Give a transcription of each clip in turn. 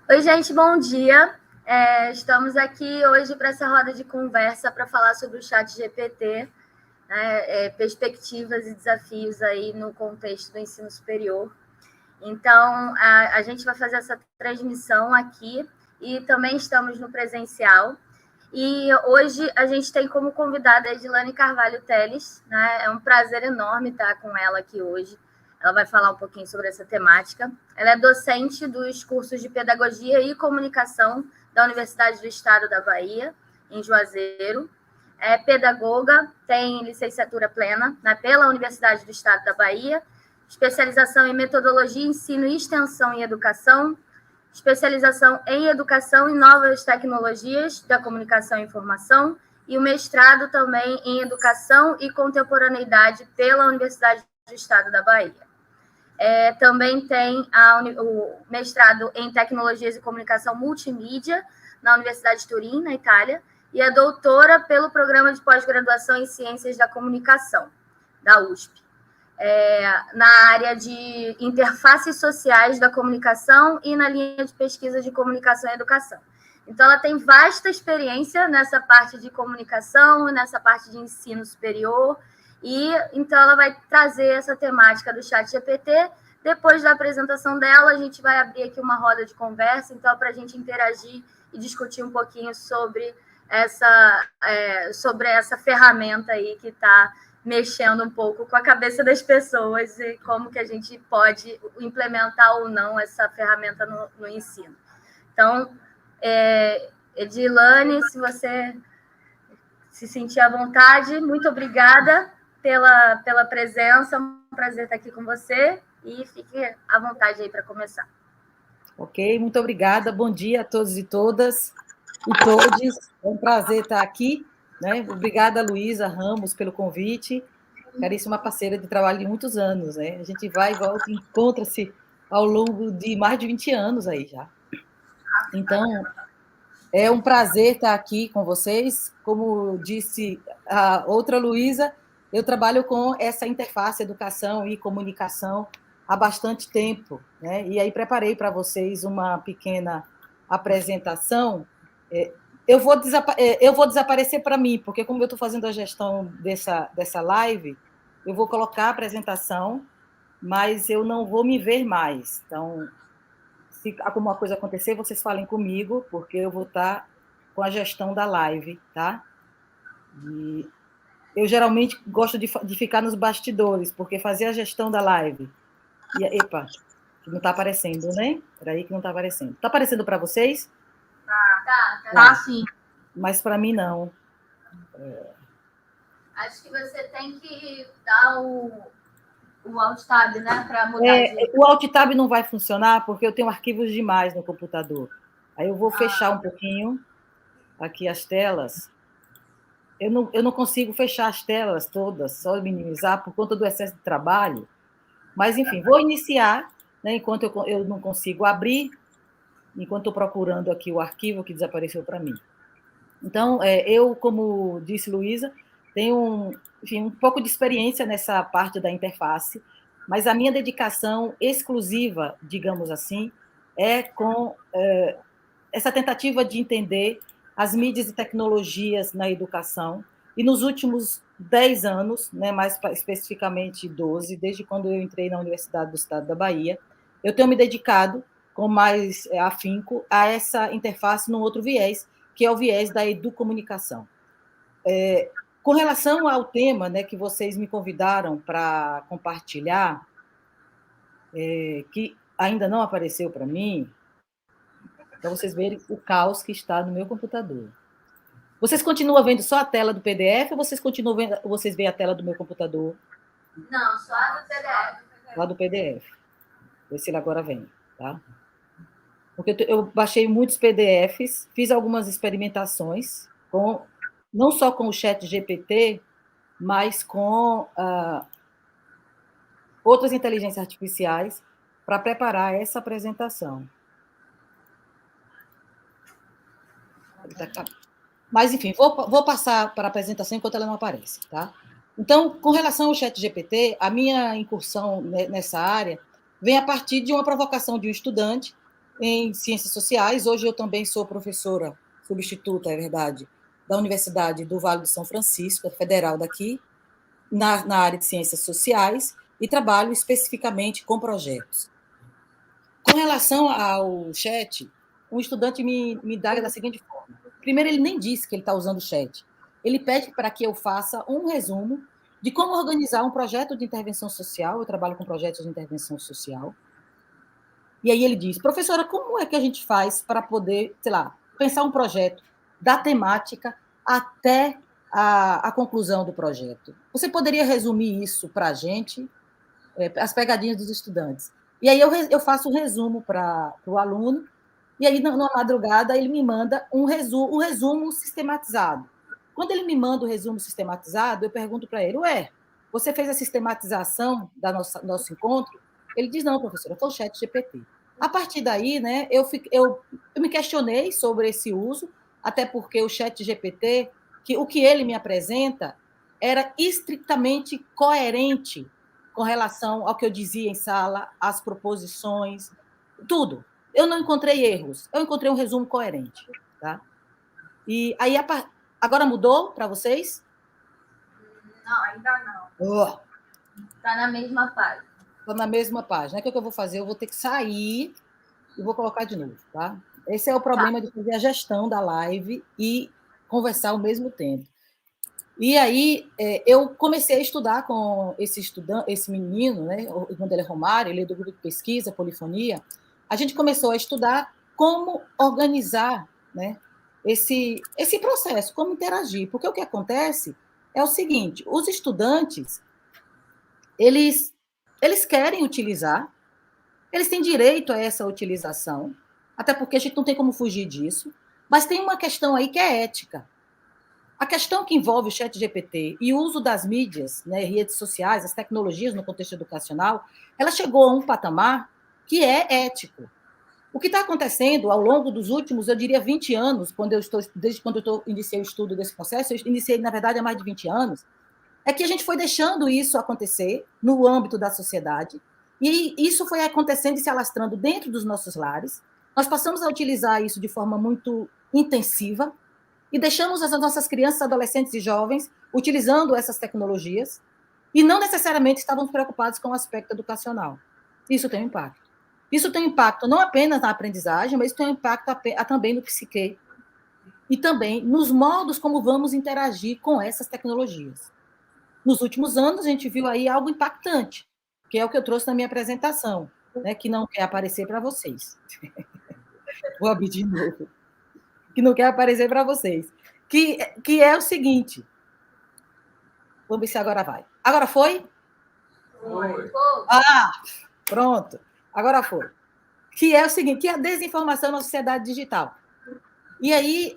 Oi, gente, bom dia. Estamos aqui hoje para essa roda de conversa para falar sobre o ChatGPT, né, perspectivas e desafios aí no contexto do ensino superior. Então, a gente vai fazer essa transmissão aqui e também estamos no presencial. E hoje a gente tem como convidada a Edilane Carvalho Teles, né? É um prazer enorme estar com ela aqui hoje. Ela vai falar um pouquinho sobre essa temática. Ela é docente dos cursos de Pedagogia e Comunicação da Universidade do Estado da Bahia, em Juazeiro. É pedagoga, tem licenciatura plena, né, pela Universidade do Estado da Bahia, especialização em Metodologia, Ensino, Extensão e Educação, especialização em Educação e Novas Tecnologias da Comunicação e Informação, e o mestrado também em Educação e Contemporaneidade pela Universidade do Estado da Bahia. Também tem o mestrado em Tecnologias e Comunicação Multimídia na Universidade de Turim, na Itália, e é doutora pelo Programa de Pós-Graduação em Ciências da Comunicação, da USP. Na área de interfaces sociais da comunicação e na linha de pesquisa de comunicação e educação. Então, ela tem vasta experiência nessa parte de comunicação, nessa parte de ensino superior, e então ela vai trazer essa temática do ChatGPT. Depois da apresentação dela, a gente vai abrir aqui uma roda de conversa, então, para a gente interagir e discutir um pouquinho sobre essa ferramenta aí que está mexendo um pouco com a cabeça das pessoas e como que a gente pode implementar ou não essa ferramenta no ensino. Então, Edilane, se você se sentir à vontade, muito obrigada pela presença, é um prazer estar aqui com você e fique à vontade aí para começar. Ok, muito obrigada, bom dia a todos e todas e todes, é um prazer estar aqui, né? Obrigada, Luísa Ramos, pelo convite, caríssima parceira de trabalho de muitos anos, né? A gente vai e volta, encontra-se ao longo de mais de 20 anos aí já. Então, é um prazer estar aqui com vocês. Como disse a outra Luísa, eu trabalho com essa interface educação e comunicação há bastante tempo, né? E aí preparei para vocês uma pequena apresentação. Eu vou desaparecer para mim, porque como eu estou fazendo a gestão dessa live, eu vou colocar a apresentação, mas eu não vou me ver mais. Então, se alguma coisa acontecer, vocês falem comigo, porque eu vou estar com a gestão da live, tá? E eu geralmente gosto de ficar nos bastidores, porque fazer a gestão da live... Epa, não está aparecendo, né? Espera aí que não está aparecendo. Está aparecendo para vocês? Tá, sim. Mas para mim, não. Acho que você tem que dar o Alt-Tab, né, para mudar o Alt-Tab não vai funcionar porque eu tenho arquivos demais no computador. Aí eu vou fechar um pouquinho aqui as telas. Eu não consigo fechar as telas todas, só minimizar por conta do excesso de trabalho. Mas, enfim, vou iniciar, né, enquanto eu não consigo abrir, enquanto estou procurando aqui o arquivo que desapareceu para mim. Então, eu, como disse Luísa, tenho enfim, um pouco de experiência nessa parte da interface, mas a minha dedicação exclusiva, digamos assim, é com essa tentativa de entender as mídias e tecnologias na educação, e nos últimos 10 anos, né, mais especificamente 12, desde quando eu entrei na Universidade do Estado da Bahia, eu tenho me dedicado com mais afinco a essa interface num outro viés, que é o viés da educomunicação. Com relação ao tema, né, que vocês me convidaram para compartilhar, que ainda não apareceu para mim, para vocês verem o caos que está no meu computador. Vocês continuam vendo só a tela do PDF ou vocês veem a tela do meu computador? Não, só a do PDF. Lá do PDF. Vê se ele agora vem, tá? Porque eu baixei muitos PDFs, fiz algumas experimentações, não só com o ChatGPT, mas com outras inteligências artificiais para preparar essa apresentação. Mas, enfim, vou passar para a apresentação enquanto ela não aparece, tá? Então, com relação ao ChatGPT, a minha incursão nessa área vem a partir de uma provocação de um estudante em ciências sociais. Hoje eu também sou professora substituta, é verdade, da Universidade do Vale do São Francisco, federal daqui, na área de ciências sociais, e trabalho especificamente com projetos. Com relação ao chat, um estudante me indaga da seguinte forma. Primeiro, ele nem disse que ele está usando o chat. Ele pede para que eu faça um resumo de como organizar um projeto de intervenção social. Eu trabalho com projetos de intervenção social. E aí ele diz, professora, como é que a gente faz para poder, sei lá, pensar um projeto da temática até a conclusão do projeto? Você poderia resumir isso para a gente? As pegadinhas dos estudantes. E aí eu faço um resumo para o aluno, e aí, na madrugada, ele me manda um resumo sistematizado. Quando ele me manda o resumo sistematizado, eu pergunto para ele, você fez a sistematização do nosso encontro? Ele diz, não, professora, foi o chat GPT. A partir daí, né, eu me questionei sobre esse uso, até porque o chat GPT, o que ele me apresenta, era estritamente coerente com relação ao que eu dizia em sala, às proposições, tudo. Eu não encontrei erros, eu encontrei um resumo coerente. Tá? E aí, agora mudou para vocês? Não, ainda não. Está na mesma página. Está na mesma página. O que eu vou fazer? Eu vou ter que sair e vou colocar de novo. Tá? Esse é o problema de fazer a gestão da live e conversar ao mesmo tempo. E aí, eu comecei a estudar com esse menino, né? O nome dele é Romário, ele é do grupo de pesquisa, Polifonia. A gente começou a estudar como organizar, né, esse processo, como interagir. Porque o que acontece é o seguinte, os estudantes, eles querem utilizar, eles têm direito a essa utilização, até porque a gente não tem como fugir disso, mas tem uma questão aí que é ética. A questão que envolve o chat GPT e o uso das mídias, né, redes sociais, as tecnologias no contexto educacional, ela chegou a um patamar que é ético. O que está acontecendo ao longo dos últimos, eu diria, 20 anos, desde quando eu iniciei o estudo desse processo, eu iniciei, na verdade, há mais de 20 anos, é que a gente foi deixando isso acontecer no âmbito da sociedade, e isso foi acontecendo e se alastrando dentro dos nossos lares. Nós passamos a utilizar isso de forma muito intensiva, e deixamos as nossas crianças, adolescentes e jovens utilizando essas tecnologias e não necessariamente estavam preocupados com o aspecto educacional. Isso tem um impacto. Isso tem um impacto não apenas na aprendizagem, mas tem um impacto também no psique e também nos modos como vamos interagir com essas tecnologias. Nos últimos anos, a gente viu aí algo impactante, que é o que eu trouxe na minha apresentação, né, que não quer aparecer para vocês. Vou abrir de novo. Que não quer aparecer para vocês. Que é o seguinte. Vamos ver se agora vai. Agora foi? Foi. Pronto. Agora foi. Que é o seguinte, que é a desinformação na sociedade digital. E aí,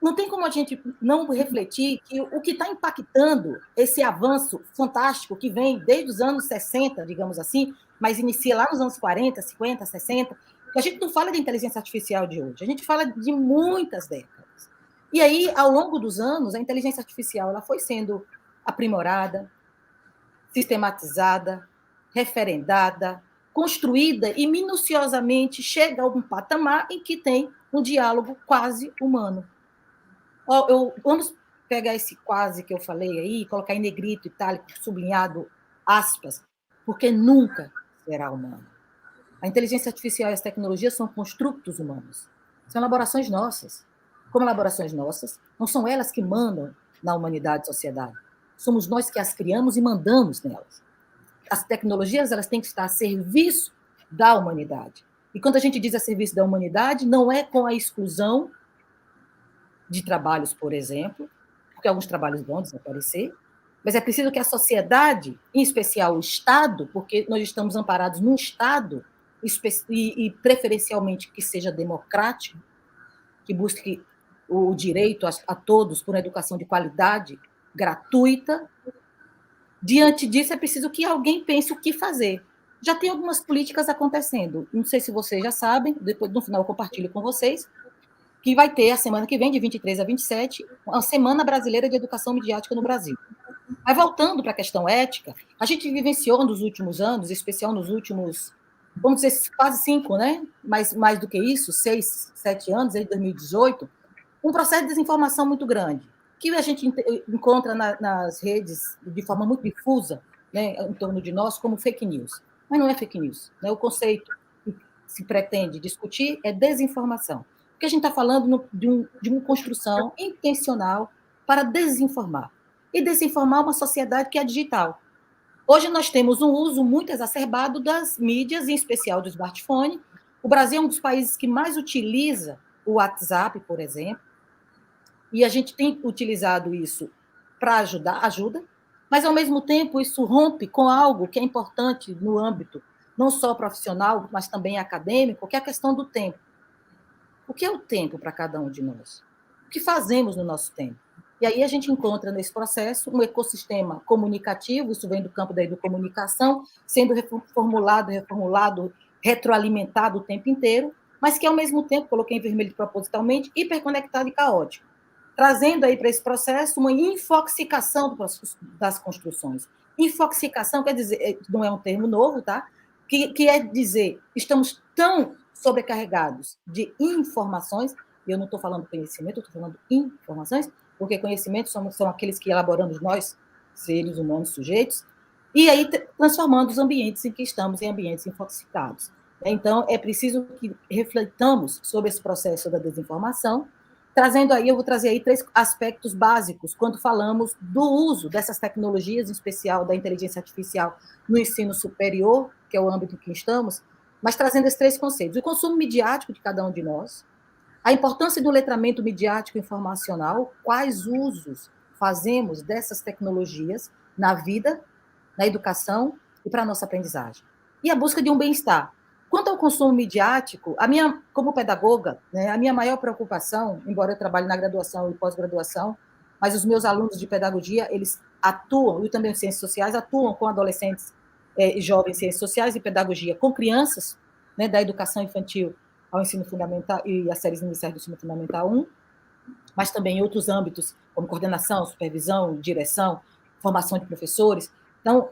não tem como a gente não refletir que o que está impactando esse avanço fantástico que vem desde os anos 60, digamos assim, mas inicia lá nos anos 40, 50, 60, que a gente não fala de inteligência artificial de hoje, a gente fala de muitas décadas. E aí, ao longo dos anos, a inteligência artificial ela foi sendo aprimorada, sistematizada, referendada, construída e minuciosamente chega a um patamar em que tem um diálogo quase humano. Vamos pegar esse quase que eu falei aí, colocar em negrito, itálico, sublinhado, aspas, porque nunca será humano. A inteligência artificial e as tecnologias são construtos humanos. São elaborações nossas. Como elaborações nossas, não são elas que mandam na humanidade e sociedade. Somos nós que as criamos e mandamos nelas. As tecnologias elas têm que estar a serviço da humanidade. E quando a gente diz a serviço da humanidade, não é com a exclusão de trabalhos, por exemplo, porque alguns trabalhos vão desaparecer, mas é preciso que a sociedade, em especial o Estado, porque nós estamos amparados num Estado, e preferencialmente que seja democrático, que busque o direito a todos por uma educação de qualidade, gratuita. Diante disso, é preciso que alguém pense o que fazer. Já tem algumas políticas acontecendo, não sei se vocês já sabem, depois no final eu compartilho com vocês, que vai ter a semana que vem, de 23 a 27, a Semana Brasileira de Educação Midiática no Brasil. Mas voltando para a questão ética, a gente vivenciou nos últimos anos, em especial nos últimos, vamos dizer, quase 5, né? Mais do que isso, 6, 7 anos, desde 2018, um processo de desinformação muito grande, que a gente encontra nas redes de forma muito difusa, né, em torno de nós, como fake news. Mas não é fake news. Né? O conceito que se pretende discutir é desinformação. Porque a gente está falando de uma construção intencional para desinformar. E desinformar uma sociedade que é digital. Hoje nós temos um uso muito exacerbado das mídias, em especial do smartphone. O Brasil é um dos países que mais utiliza o WhatsApp, por exemplo, e a gente tem utilizado isso para ajuda, mas, ao mesmo tempo, isso rompe com algo que é importante no âmbito não só profissional, mas também acadêmico, que é a questão do tempo. O que é o tempo para cada um de nós? O que fazemos no nosso tempo? E aí a gente encontra nesse processo um ecossistema comunicativo, isso vem do campo da educomunicação, sendo reformulado, retroalimentado o tempo inteiro, mas que, ao mesmo tempo, coloquei em vermelho propositalmente, hiperconectado e caótico, trazendo aí para esse processo uma infoxicação das construções. Infoxicação quer dizer, não é um termo novo, tá? Que é dizer, estamos tão sobrecarregados de informações, e eu não estou falando conhecimento, eu estou falando informações, porque conhecimentos são aqueles que elaboramos nós, seres humanos, sujeitos, e aí transformando os ambientes em que estamos em ambientes infoxicados. Então, é preciso que refletamos sobre esse processo da desinformação, trazendo aí, eu vou trazer aí 3 aspectos básicos quando falamos do uso dessas tecnologias, em especial da inteligência artificial no ensino superior, que é o âmbito em que estamos, mas trazendo esses 3 conceitos. O consumo midiático de cada um de nós, a importância do letramento midiático informacional, quais usos fazemos dessas tecnologias na vida, na educação e para a nossa aprendizagem. E a busca de um bem-estar. Quanto ao consumo midiático, como pedagoga, né, a minha maior preocupação, embora eu trabalhe na graduação e pós-graduação, mas os meus alunos de pedagogia, eles atuam, e também ciências sociais, atuam com adolescentes e jovens em ciências sociais e pedagogia, com crianças, né, da educação infantil ao ensino fundamental e às séries iniciais do ensino fundamental 1, mas também em outros âmbitos, como coordenação, supervisão, direção, formação de professores. Então,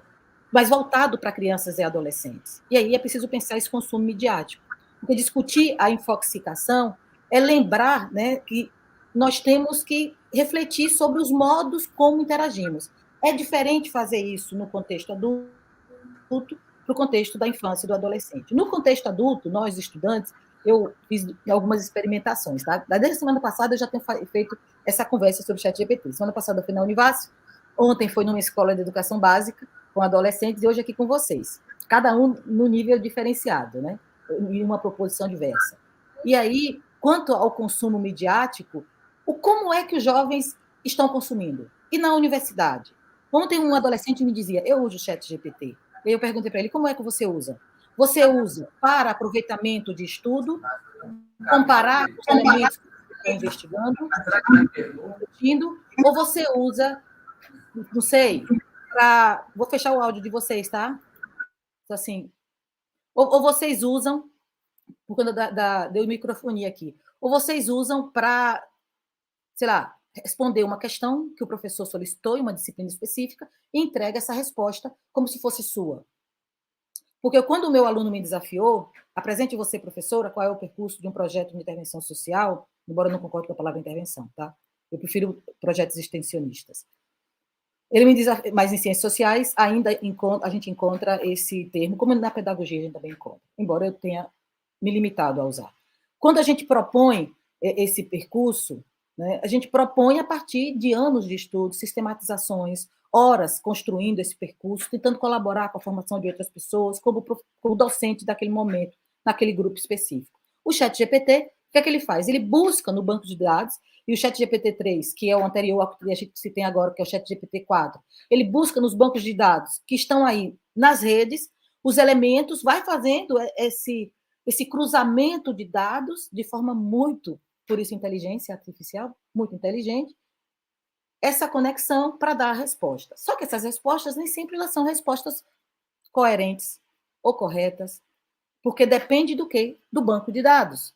mas voltado para crianças e adolescentes. E aí é preciso pensar esse consumo midiático. Porque discutir a infoxicação é lembrar, né, que nós temos que refletir sobre os modos como interagimos. É diferente fazer isso no contexto adulto para o contexto da infância e do adolescente. No contexto adulto, nós, estudantes, eu fiz algumas experimentações. Tá? Desde a semana passada, eu já tenho feito essa conversa sobre o ChatGPT. Semana passada foi na Univasf, ontem foi numa escola de educação básica, com adolescentes, e hoje aqui com vocês. Cada um no nível diferenciado, né? Em uma proposição diversa. E aí, quanto ao consumo midiático, como é que os jovens estão consumindo? E na universidade? Ontem um adolescente me dizia, eu uso o ChatGPT. E eu perguntei para ele, como é que você usa? Você usa para aproveitamento de estudo, comparar os elementos que você está investigando, discutindo, ou você usa, não sei, vou fechar o áudio de vocês, tá? Assim, ou vocês usam, por conta deu microfonia aqui, ou vocês usam para, sei lá, responder uma questão que o professor solicitou em uma disciplina específica e entrega essa resposta como se fosse sua. Porque quando o meu aluno me desafiou, apresente você, professora, qual é o percurso de um projeto de intervenção social, embora eu não concorde com a palavra intervenção, tá? Eu prefiro projetos extensionistas. Ele me diz, mas em ciências sociais ainda a gente encontra esse termo, como na pedagogia a gente também encontra, embora eu tenha me limitado a usar. Quando a gente propõe esse percurso, né, a gente propõe a partir de anos de estudo, sistematizações, horas construindo esse percurso, tentando colaborar com a formação de outras pessoas, como docente daquele momento, naquele grupo específico. O ChatGPT, o que é que ele faz? Ele busca no banco de dados, e o ChatGPT-3, que é o anterior ao que a gente se tem agora, que é o ChatGPT-4, ele busca nos bancos de dados que estão aí nas redes, os elementos, vai fazendo esse cruzamento de dados de forma muito, por isso inteligência artificial, muito inteligente, essa conexão para dar a resposta. Só que essas respostas nem sempre elas são respostas coerentes ou corretas, porque depende do quê? Do banco de dados.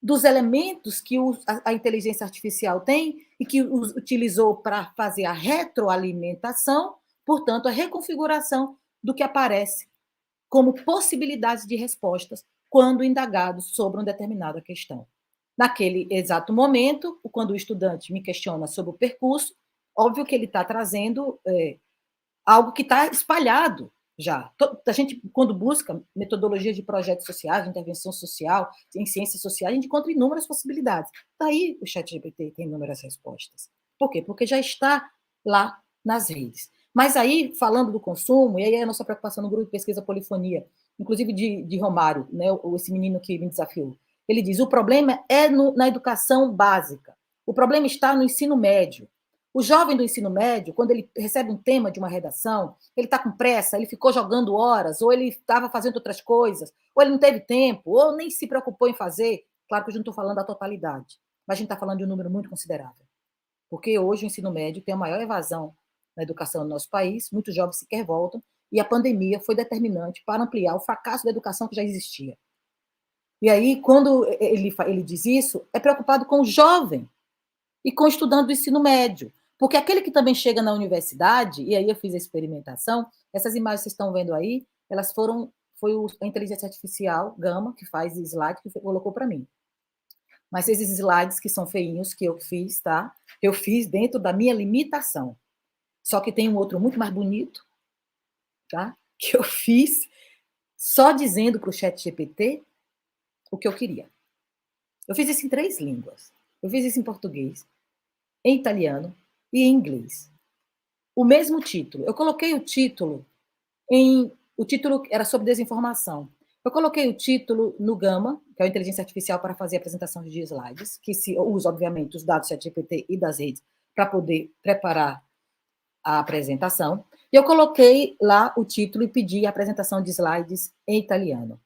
dos elementos que a inteligência artificial tem e que os utilizou para fazer a retroalimentação, portanto, a reconfiguração do que aparece como possibilidades de respostas quando indagados sobre uma determinada questão. Naquele exato momento, quando o estudante me questiona sobre o percurso, óbvio que ele está trazendo algo que está espalhado já. A gente, quando busca metodologias de projetos sociais, de intervenção social, em ciências sociais, a gente encontra inúmeras possibilidades. Daí o ChatGPT tem inúmeras respostas. Por quê? Porque já está lá nas redes. Mas aí, falando do consumo, e aí a nossa preocupação no grupo de pesquisa Polifonia, inclusive de Romário, né, esse menino que me desafiou, ele diz, o problema é na educação básica, o problema está no ensino médio. O jovem do ensino médio, quando ele recebe um tema de uma redação, ele está com pressa, ele ficou jogando horas, ou ele estava fazendo outras coisas, ou ele não teve tempo, ou nem se preocupou em fazer. Claro que eu não estou falando da totalidade, mas a gente está falando de um número muito considerável. Porque hoje o ensino médio tem a maior evasão na educação no nosso país, muitos jovens sequer voltam, e a pandemia foi determinante para ampliar o fracasso da educação que já existia. E aí, quando ele diz isso, é preocupado com o jovem e com o estudante do ensino médio. Porque aquele que também chega na universidade, e aí eu fiz a experimentação, essas imagens que vocês estão vendo aí, elas foi a inteligência artificial, Gama, que faz slide, que colocou para mim. Mas esses slides que são feinhos, que eu fiz, tá? Eu fiz dentro da minha limitação. Só que tem um outro muito mais bonito, tá? Que eu fiz só dizendo para o ChatGPT o que eu queria. Eu fiz isso em 3 línguas. Eu fiz isso em português, em italiano e em inglês. O mesmo título. Eu coloquei o título o título era sobre desinformação. Eu coloquei o título no Gama, que é a inteligência artificial para fazer apresentação de slides, que se usa, obviamente, os dados ChatGPT e das redes para poder preparar a apresentação. E eu coloquei lá o título e pedi a apresentação de slides em italiano.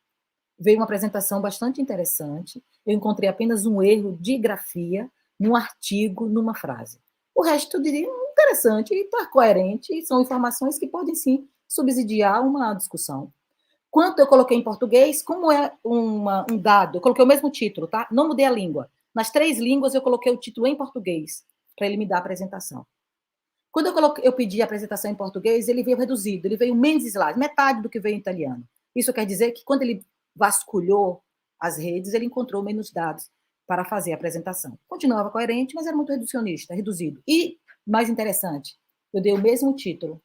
Veio uma apresentação bastante interessante. Eu encontrei apenas um erro de grafia num artigo, numa frase. O resto, eu diria, interessante e está coerente, e são informações que podem, sim, subsidiar uma discussão. Quanto eu coloquei em português, como é um dado, eu coloquei o mesmo título, tá? Não mudei a língua. Nas 3 línguas, eu coloquei o título em português, para ele me dar a apresentação. Quando eu pedi a apresentação em português, ele veio reduzido, ele veio menos slides, metade do que veio em italiano. Isso quer dizer que, quando ele vasculhou as redes, ele encontrou menos dados para fazer a apresentação. Continuava coerente, mas era muito reducionista, reduzido. E, mais interessante, eu dei o mesmo título,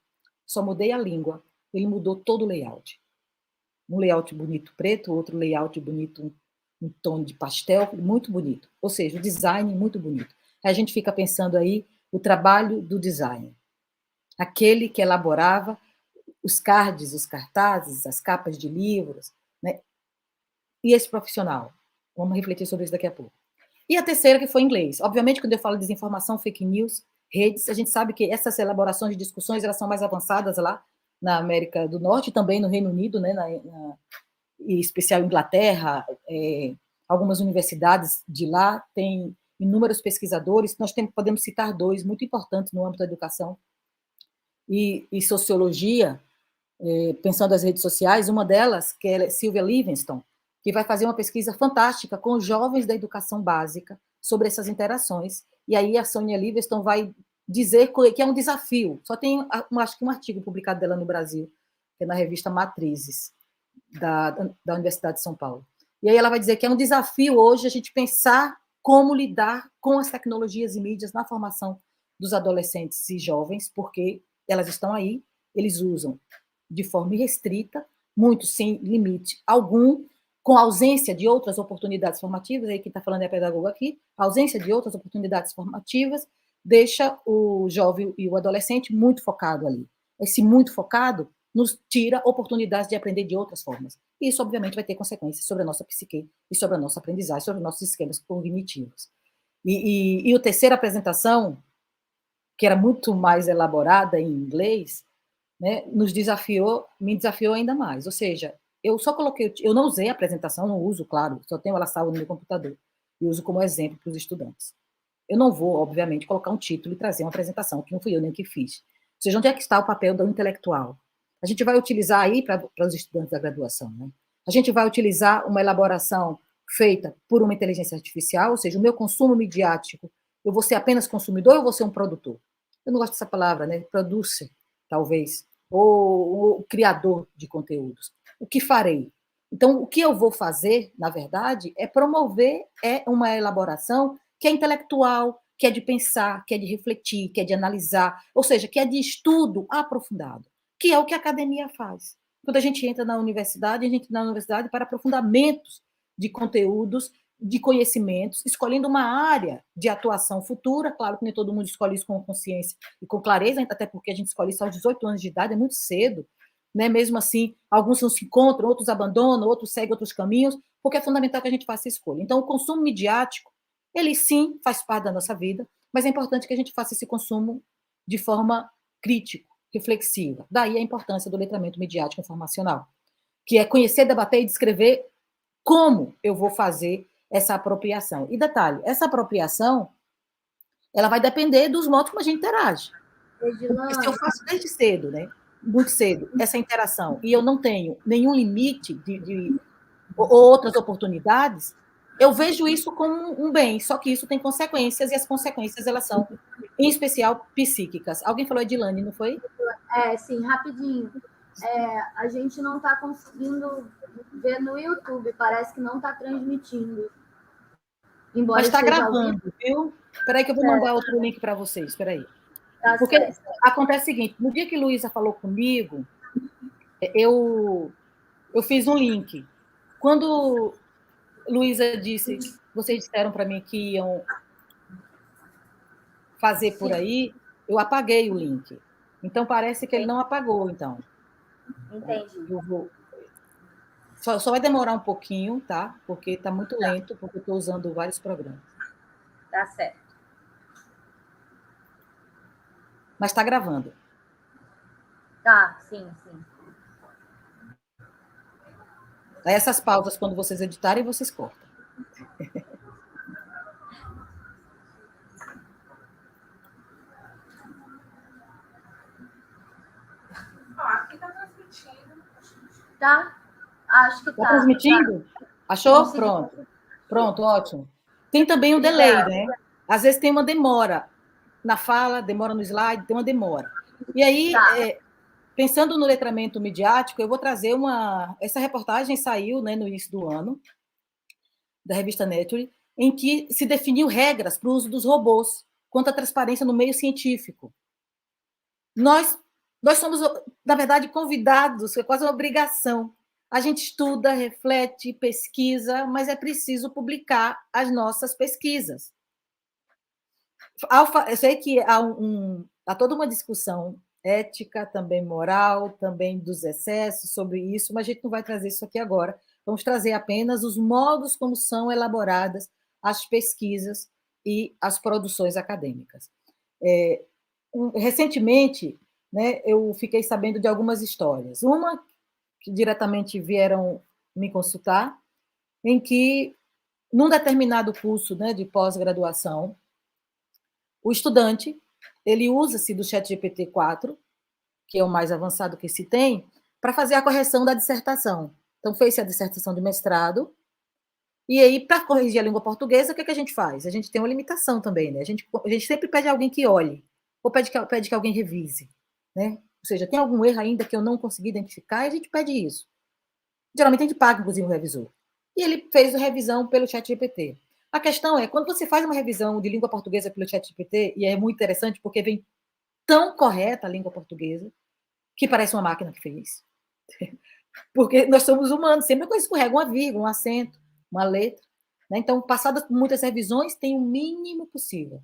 só mudei a língua, ele mudou todo o layout. Um layout bonito preto, outro layout bonito, um tom de pastel, muito bonito. Ou seja, o design muito bonito. Aí a gente fica pensando aí o trabalho do design. Aquele que elaborava os cards, os cartazes, as capas de livros, né? E esse profissional? Vamos refletir sobre isso daqui a pouco. E a terceira, que foi inglês. Obviamente, quando eu falo de desinformação, fake news, redes, a gente sabe que essas elaborações de discussões, elas são mais avançadas lá na América do Norte, também no Reino Unido, né, em especial Inglaterra, algumas universidades de lá têm inúmeros pesquisadores. Nós podemos citar 2 muito importantes no âmbito da educação e sociologia, pensando nas redes sociais. Uma delas, que é Sylvia Livingston, que vai fazer uma pesquisa fantástica com os jovens da educação básica sobre essas interações. E aí a Sônia Livingston vai dizer que é um desafio. Só tem, acho que um artigo publicado dela no Brasil, que é na revista Matrizes, da Universidade de São Paulo. E aí ela vai dizer que é um desafio hoje a gente pensar como lidar com as tecnologias e mídias na formação dos adolescentes e jovens, porque elas estão aí, eles usam de forma irrestrita, muito sem limite algum, com ausência de outras oportunidades formativas. Aí quem está falando é a pedagoga aqui, a ausência de outras oportunidades formativas deixa o jovem e o adolescente muito focado ali. Esse muito focado nos tira oportunidades de aprender de outras formas. E isso, obviamente, vai ter consequências sobre a nossa psique e sobre a nossa aprendizagem, sobre os nossos esquemas cognitivos. E a terceira apresentação, que era muito mais elaborada em inglês, né, me desafiou ainda mais. Ou seja, eu só coloquei, eu não usei a apresentação, não uso, claro, só tenho ela salva no meu computador, e uso como exemplo para os estudantes. Eu não vou, obviamente, colocar um título e trazer uma apresentação, que não fui eu nem que fiz. Ou seja, onde é que está o papel do intelectual? A gente vai utilizar aí para os estudantes da graduação, né? A gente vai utilizar uma elaboração feita por uma inteligência artificial, ou seja, o meu consumo midiático, eu vou ser apenas consumidor ou eu vou ser um produtor? Eu não gosto dessa palavra, né? Producer, talvez, ou criador de conteúdos. O que farei? Então, o que eu vou fazer, na verdade, é promover uma elaboração que é intelectual, que é de pensar, que é de refletir, que é de analisar, ou seja, que é de estudo aprofundado, que é o que a academia faz. Quando a gente entra na universidade, a gente entra na universidade para aprofundamentos de conteúdos, de conhecimentos, escolhendo uma área de atuação futura. Claro que nem todo mundo escolhe isso com consciência e com clareza, até porque a gente escolhe isso aos 18 anos de idade, é muito cedo, né? Mesmo assim, alguns não se encontram, outros abandonam, outros seguem outros caminhos, porque é fundamental que a gente faça escolha. Então, o consumo midiático, ele sim faz parte da nossa vida, mas é importante que a gente faça esse consumo de forma crítica, reflexiva. Daí a importância do letramento midiático informacional, que é conhecer, debater e descrever como eu vou fazer essa apropriação. E detalhe, essa apropriação, ela vai depender dos modos como a gente interage. Porque se eu faço desde cedo, né, muito cedo, essa interação, e eu não tenho nenhum limite ou outras oportunidades, eu vejo isso como um bem, só que isso tem consequências, e as consequências, elas são, em especial, psíquicas. Alguém falou Edilane, não foi? Sim, rapidinho. A gente não está conseguindo ver no YouTube, parece que não está transmitindo. Embora mas está gravando, viu? Espera aí que eu vou mandar outro link para vocês, espera aí. Porque acontece o seguinte, no dia que Luísa falou comigo, eu fiz um link. Quando Luísa disse, vocês disseram para mim que iam fazer por aí, eu apaguei o link. Então, parece que ele não apagou, então. Entendi. Eu vou... Só vai demorar um pouquinho, tá? Porque está muito lento, porque eu estou usando vários programas. Tá certo. Mas está gravando. Tá, sim. Essas pausas, quando vocês editarem, vocês cortam. Aqui está transmitindo. Tá? Acho que tá. Está transmitindo? Achou? Pronto, ótimo. Tem também um delay, né? Às vezes tem uma demora na fala, demora no slide, tem uma demora. E aí, pensando no letramento midiático, eu vou trazer essa reportagem saiu, né, no início do ano, da revista Nature, em que se definiu regras para o uso dos robôs quanto à transparência no meio científico. Nós somos, na verdade, convidados, é quase uma obrigação. A gente estuda, reflete, pesquisa, mas é preciso publicar as nossas pesquisas. Eu sei que há toda uma discussão ética, também moral, também dos excessos sobre isso, mas a gente não vai trazer isso aqui agora. Vamos trazer apenas os modos como são elaboradas as pesquisas e as produções acadêmicas. Recentemente, né, eu fiquei sabendo de algumas histórias. Uma que diretamente vieram me consultar, em que, num determinado curso, né, de pós-graduação, o estudante ele usa-se do ChatGPT-4, que é o mais avançado que se tem, para fazer a correção da dissertação. Então, fez-se a dissertação de mestrado, e aí, para corrigir a língua portuguesa, o que a gente faz? A gente tem uma limitação também, né? A gente sempre pede a alguém que olhe, ou pede que alguém revise, né? Ou seja, tem algum erro ainda que eu não consegui identificar, e a gente pede isso. Geralmente a gente paga, inclusive, o revisor. E ele fez a revisão pelo ChatGPT. A questão é, quando você faz uma revisão de língua portuguesa pelo ChatGPT, e é muito interessante porque vem tão correta a língua portuguesa, que parece uma máquina que fez. Porque nós somos humanos, sempre escorrega uma vírgula, um acento, uma letra. Né? Então, passadas muitas revisões, tem o mínimo possível.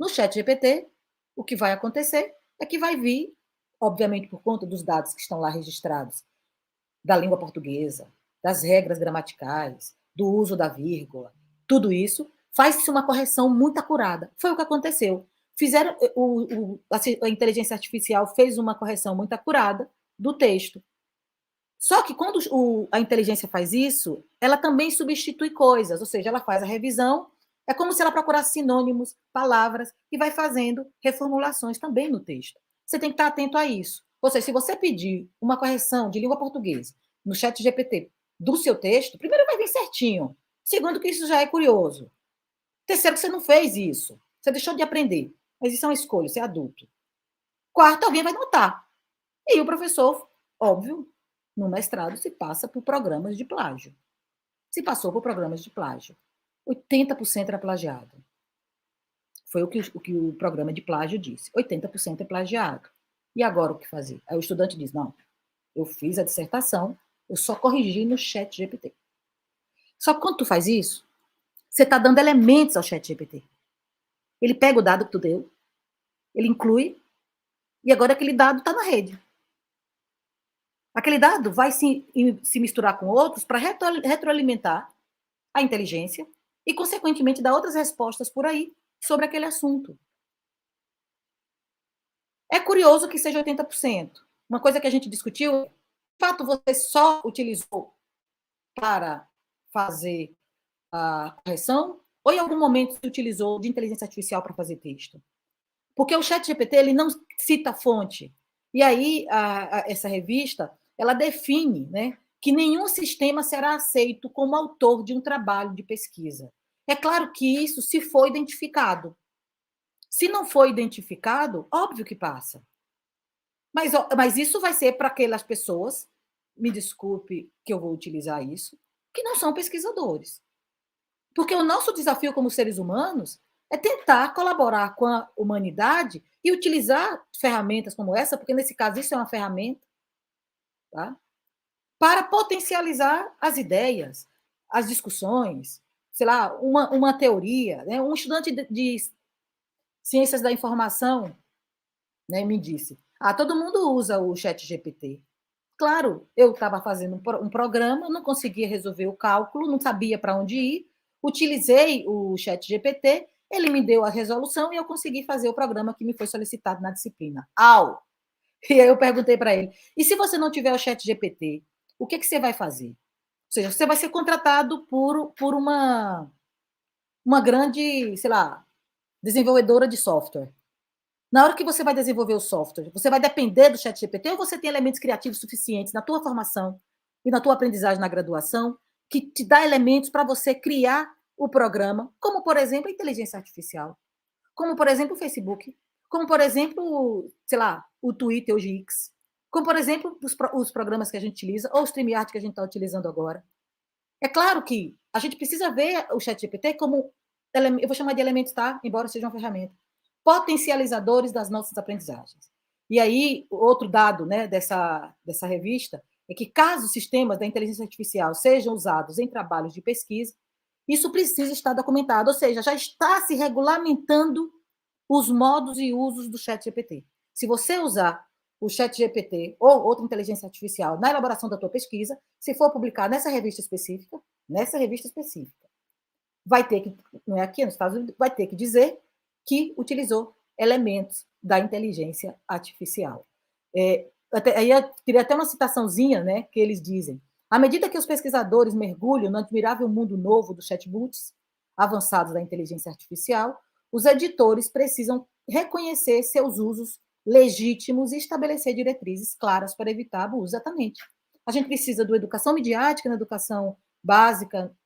No ChatGPT, o que vai acontecer é que vai vir, obviamente por conta dos dados que estão lá registrados, da língua portuguesa, das regras gramaticais, do uso da vírgula, tudo isso, faz-se uma correção muito acurada. Foi o que aconteceu. A inteligência artificial fez uma correção muito acurada do texto. Só que quando a inteligência faz isso, ela também substitui coisas, ou seja, ela faz a revisão, é como se ela procurasse sinônimos, palavras, e vai fazendo reformulações também no texto. Você tem que estar atento a isso. Ou seja, se você pedir uma correção de língua portuguesa no ChatGPT do seu texto, primeiro vai vir certinho, Segundo, que isso já é curioso. Terceiro, que você não fez isso. Você deixou de aprender. Mas isso é uma escolha, você é adulto. Quarto, alguém vai notar. E o professor, óbvio, no mestrado, se passa por programas de plágio. Se passou por programas de plágio. 80% era plagiado. Foi o que o programa de plágio disse. 80% é plagiado. E agora o que fazer? Aí o estudante diz, não, eu fiz a dissertação, eu só corrigi no chat GPT. Só que quando tu faz isso, você está dando elementos ao chat GPT. Ele pega o dado que tu deu, ele inclui, e agora aquele dado está na rede. Aquele dado vai se misturar com outros para retroalimentar a inteligência e, consequentemente, dar outras respostas por aí sobre aquele assunto. É curioso que seja 80%. Uma coisa que a gente discutiu, de fato, você só utilizou para fazer a correção ou em algum momento se utilizou de inteligência artificial para fazer texto? Porque o ChatGPT ele não cita a fonte. E aí, essa revista, ela define, né, que nenhum sistema será aceito como autor de um trabalho de pesquisa. É claro que isso se for identificado. Se não for identificado, óbvio que passa. Mas isso vai ser para aquelas pessoas, me desculpe que eu vou utilizar isso, que não são pesquisadores. Porque o nosso desafio como seres humanos é tentar colaborar com a humanidade e utilizar ferramentas como essa, porque nesse caso isso é uma ferramenta, tá? Para potencializar as ideias, as discussões, sei lá, uma teoria. Né? Um estudante de ciências da informação, né, me disse, todo mundo usa o chat GPT. Claro, eu estava fazendo um programa, não conseguia resolver o cálculo, não sabia para onde ir, utilizei o chat GPT, ele me deu a resolução e eu consegui fazer o programa que me foi solicitado na disciplina. E aí eu perguntei para ele, e se você não tiver o chat GPT, o que você vai fazer? Ou seja, você vai ser contratado por uma grande, sei lá, desenvolvedora de software. Na hora que você vai desenvolver o software, você vai depender do ChatGPT ou você tem elementos criativos suficientes na tua formação e na tua aprendizagem na graduação que te dá elementos para você criar o programa, como, por exemplo, a inteligência artificial, como, por exemplo, o Facebook, como, por exemplo, sei lá, o Twitter, o X, como, por exemplo, os programas que a gente utiliza ou o StreamYard que a gente está utilizando agora. É claro que a gente precisa ver o ChatGPT como, eu vou chamar de elementos, tá? Embora seja uma ferramenta, potencializadores das nossas aprendizagens. E aí, outro dado, né, dessa revista é que, caso sistemas da inteligência artificial sejam usados em trabalhos de pesquisa, isso precisa estar documentado, ou seja, já está se regulamentando os modos e usos do ChatGPT. Se você usar o ChatGPT ou outra inteligência artificial na elaboração da tua pesquisa, se for publicar nessa revista específica, vai ter que, não é aqui nos Estados Unidos, vai ter que dizer que utilizou elementos da inteligência artificial. Aí eu queria até uma citaçãozinha, né, que eles dizem: à medida que os pesquisadores mergulham no admirável mundo novo dos chatbots avançados da inteligência artificial, os editores precisam reconhecer seus usos legítimos e estabelecer diretrizes claras para evitar abuso. Exatamente. A gente precisa de educação midiática, na educação básica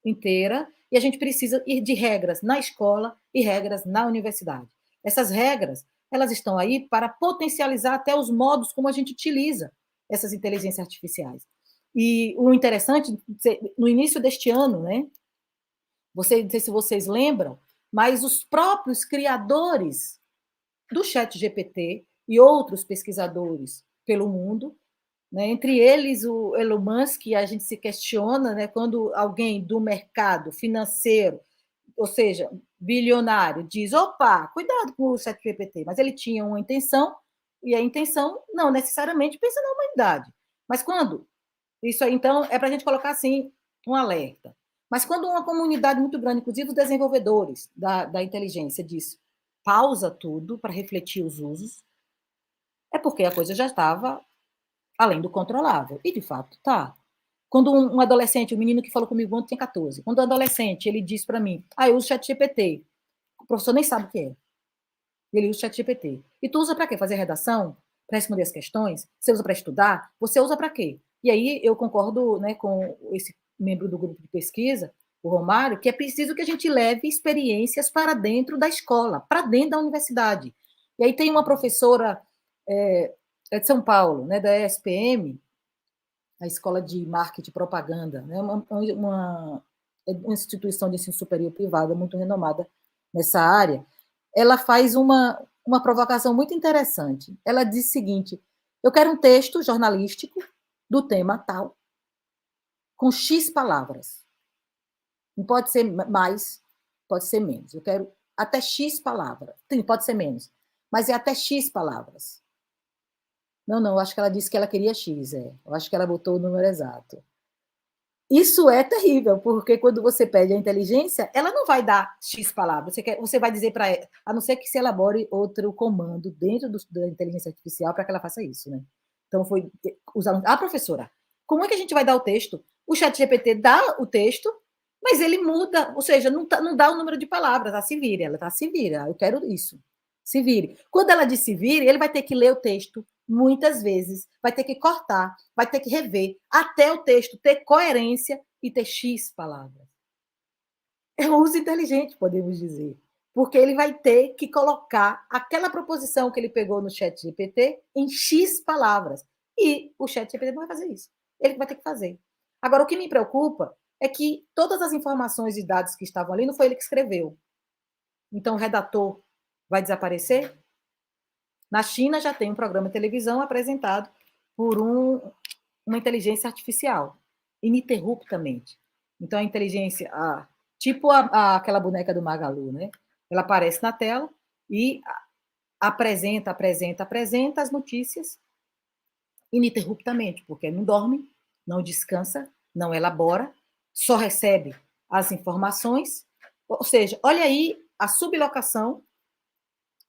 inteira, e a gente precisa ir de regras na escola e regras na universidade. Essas regras, elas estão aí para potencializar até os modos como a gente utiliza essas inteligências artificiais. E o interessante, no início deste ano, né, não sei se vocês lembram, mas os próprios criadores do ChatGPT e outros pesquisadores pelo mundo, né, entre eles o Elon Musk, a gente se questiona, né, quando alguém do mercado financeiro, ou seja, bilionário, diz, opa, cuidado com o ChatGPT, mas ele tinha uma intenção, e a intenção não necessariamente pensa na humanidade. Mas quando, isso aí, então, é para a gente colocar assim, um alerta. Mas quando uma comunidade muito grande, inclusive os desenvolvedores da inteligência, diz, pausa tudo para refletir os usos, é porque a coisa já estava além do controlável. E, de fato, tá. Quando um adolescente, um menino que falou comigo ontem tem 14, quando um adolescente, ele diz para mim, eu uso ChatGPT, o professor nem sabe o que é. Ele usa ChatGPT. E tu usa para quê? Fazer redação? Para responder as questões? Você usa para estudar? Você usa para quê? E aí eu concordo, né, com esse membro do grupo de pesquisa o Romário, que é preciso que a gente leve experiências para dentro da escola, para dentro da universidade. E aí tem uma professora de São Paulo, né, da ESPM, a Escola de Marketing e Propaganda, né, uma instituição de ensino superior privada muito renomada nessa área. Ela faz uma provocação muito interessante. Ela diz o seguinte: eu quero um texto jornalístico do tema tal, com X palavras. Não pode ser mais, pode ser menos. Eu quero até X palavras. Pode ser menos, mas é até X palavras. Não, eu acho que ela disse que ela queria X. Eu acho que ela botou o número exato. Isso é terrível, porque quando você pede a inteligência, ela não vai dar X palavras. Você vai dizer para ela, a não ser que se elabore outro comando dentro da inteligência artificial para que ela faça isso, né? Então, foi os alunos. Professora, como é que a gente vai dar o texto? O ChatGPT dá o texto, mas ele muda, ou seja, não dá o número de palavras. Se vire, ela se vira, eu quero isso. Se vire. Quando ela diz se vire, ele vai ter que ler o texto muitas vezes, vai ter que cortar, vai ter que rever, até o texto ter coerência e ter X palavras. É um uso inteligente, podemos dizer, porque ele vai ter que colocar aquela proposição que ele pegou no ChatGPT em X palavras, e o ChatGPT não vai fazer isso, ele vai ter que fazer. Agora, o que me preocupa é que todas as informações e dados que estavam ali não foi ele que escreveu. Então, o redator vai desaparecer? Na China já tem um programa de televisão apresentado por uma inteligência artificial, ininterruptamente. Então, a inteligência, tipo aquela boneca do Magalu, né? Ela aparece na tela e apresenta as notícias ininterruptamente, porque não dorme, não descansa, não elabora, só recebe as informações. Ou seja, olha aí a sublocação.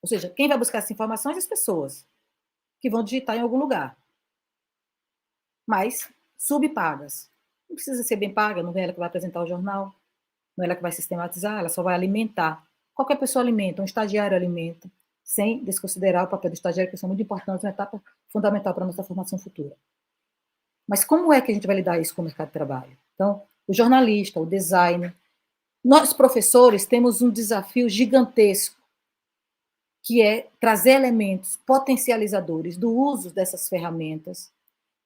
Ou seja, quem vai buscar essas informações? As pessoas que vão digitar em algum lugar. Mas subpagas. Não precisa ser bem paga, não é ela que vai apresentar o jornal, não é ela que vai sistematizar, ela só vai alimentar. Qualquer pessoa alimenta, um estagiário alimenta, sem desconsiderar o papel do estagiário, que são muito importantes, uma etapa fundamental para a nossa formação futura. Mas como é que a gente vai lidar isso com o mercado de trabalho? Então, o jornalista, o designer, nós professores temos um desafio gigantesco, que é trazer elementos potencializadores do uso dessas ferramentas.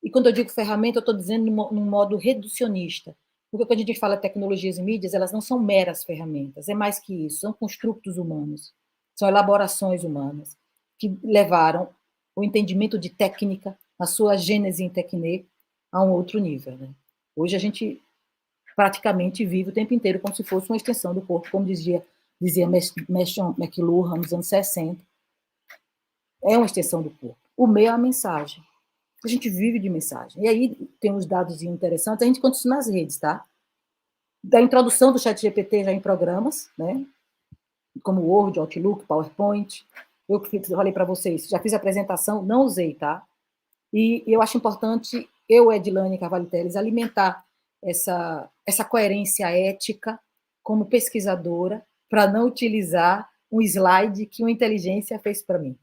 E quando eu digo ferramenta, eu estou dizendo num modo reducionista, porque quando a gente fala tecnologias e mídias, elas não são meras ferramentas, é mais que isso, são construtos humanos, são elaborações humanas, que levaram o entendimento de técnica, a sua gênese em tecne, a um outro nível. Né? Hoje a gente praticamente vive o tempo inteiro como se fosse uma extensão do corpo, como dizia Meshon McLuhan nos anos 60. É uma extensão do corpo. O meio é a mensagem. A gente vive de mensagem. E aí tem uns dados interessantes, a gente conta isso nas redes, tá? Da introdução do ChatGPT já em programas, né? Como Word, Outlook, PowerPoint. Eu falei para vocês, já fiz a apresentação, não usei, tá? E eu acho importante, Edilane Carvalho Teles, alimentar essa coerência ética como pesquisadora, para não utilizar um slide que uma inteligência fez para mim.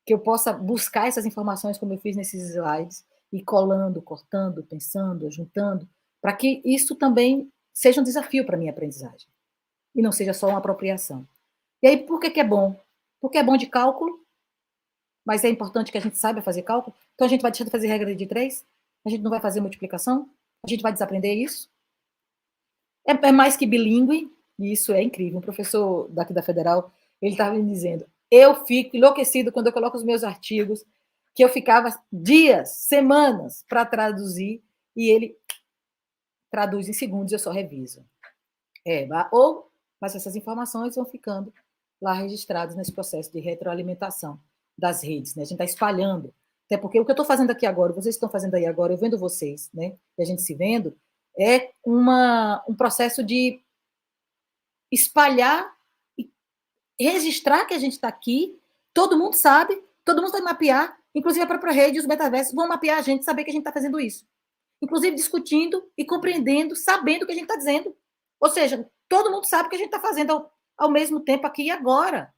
Que eu possa buscar essas informações, como eu fiz nesses slides, e colando, cortando, pensando, juntando, para que isso também seja um desafio para a minha aprendizagem, e não seja só uma apropriação. E aí, por que é bom? Porque é bom de cálculo, mas é importante que a gente saiba fazer cálculo, então a gente vai deixar de fazer regra de 3, a gente não vai fazer multiplicação, a gente vai desaprender isso. É mais que bilíngue, e isso é incrível. Um professor daqui da Federal, ele estava me dizendo, eu fico enlouquecido quando eu coloco os meus artigos, que eu ficava dias, semanas para traduzir, e ele traduz em segundos, eu só reviso. Mas essas informações vão ficando lá registradas nesse processo de retroalimentação das redes, né? A gente está espalhando. Até porque o que eu estou fazendo aqui agora, vocês estão fazendo aí agora, eu vendo vocês, né? E a gente se vendo, é um processo de espalhar e registrar que a gente está aqui, todo mundo sabe, todo mundo vai mapear, inclusive a própria rede e os metaversos vão mapear a gente, saber que a gente está fazendo isso. Inclusive discutindo e compreendendo, sabendo o que a gente está dizendo. Ou seja, todo mundo sabe o que a gente está fazendo ao mesmo tempo aqui e agora.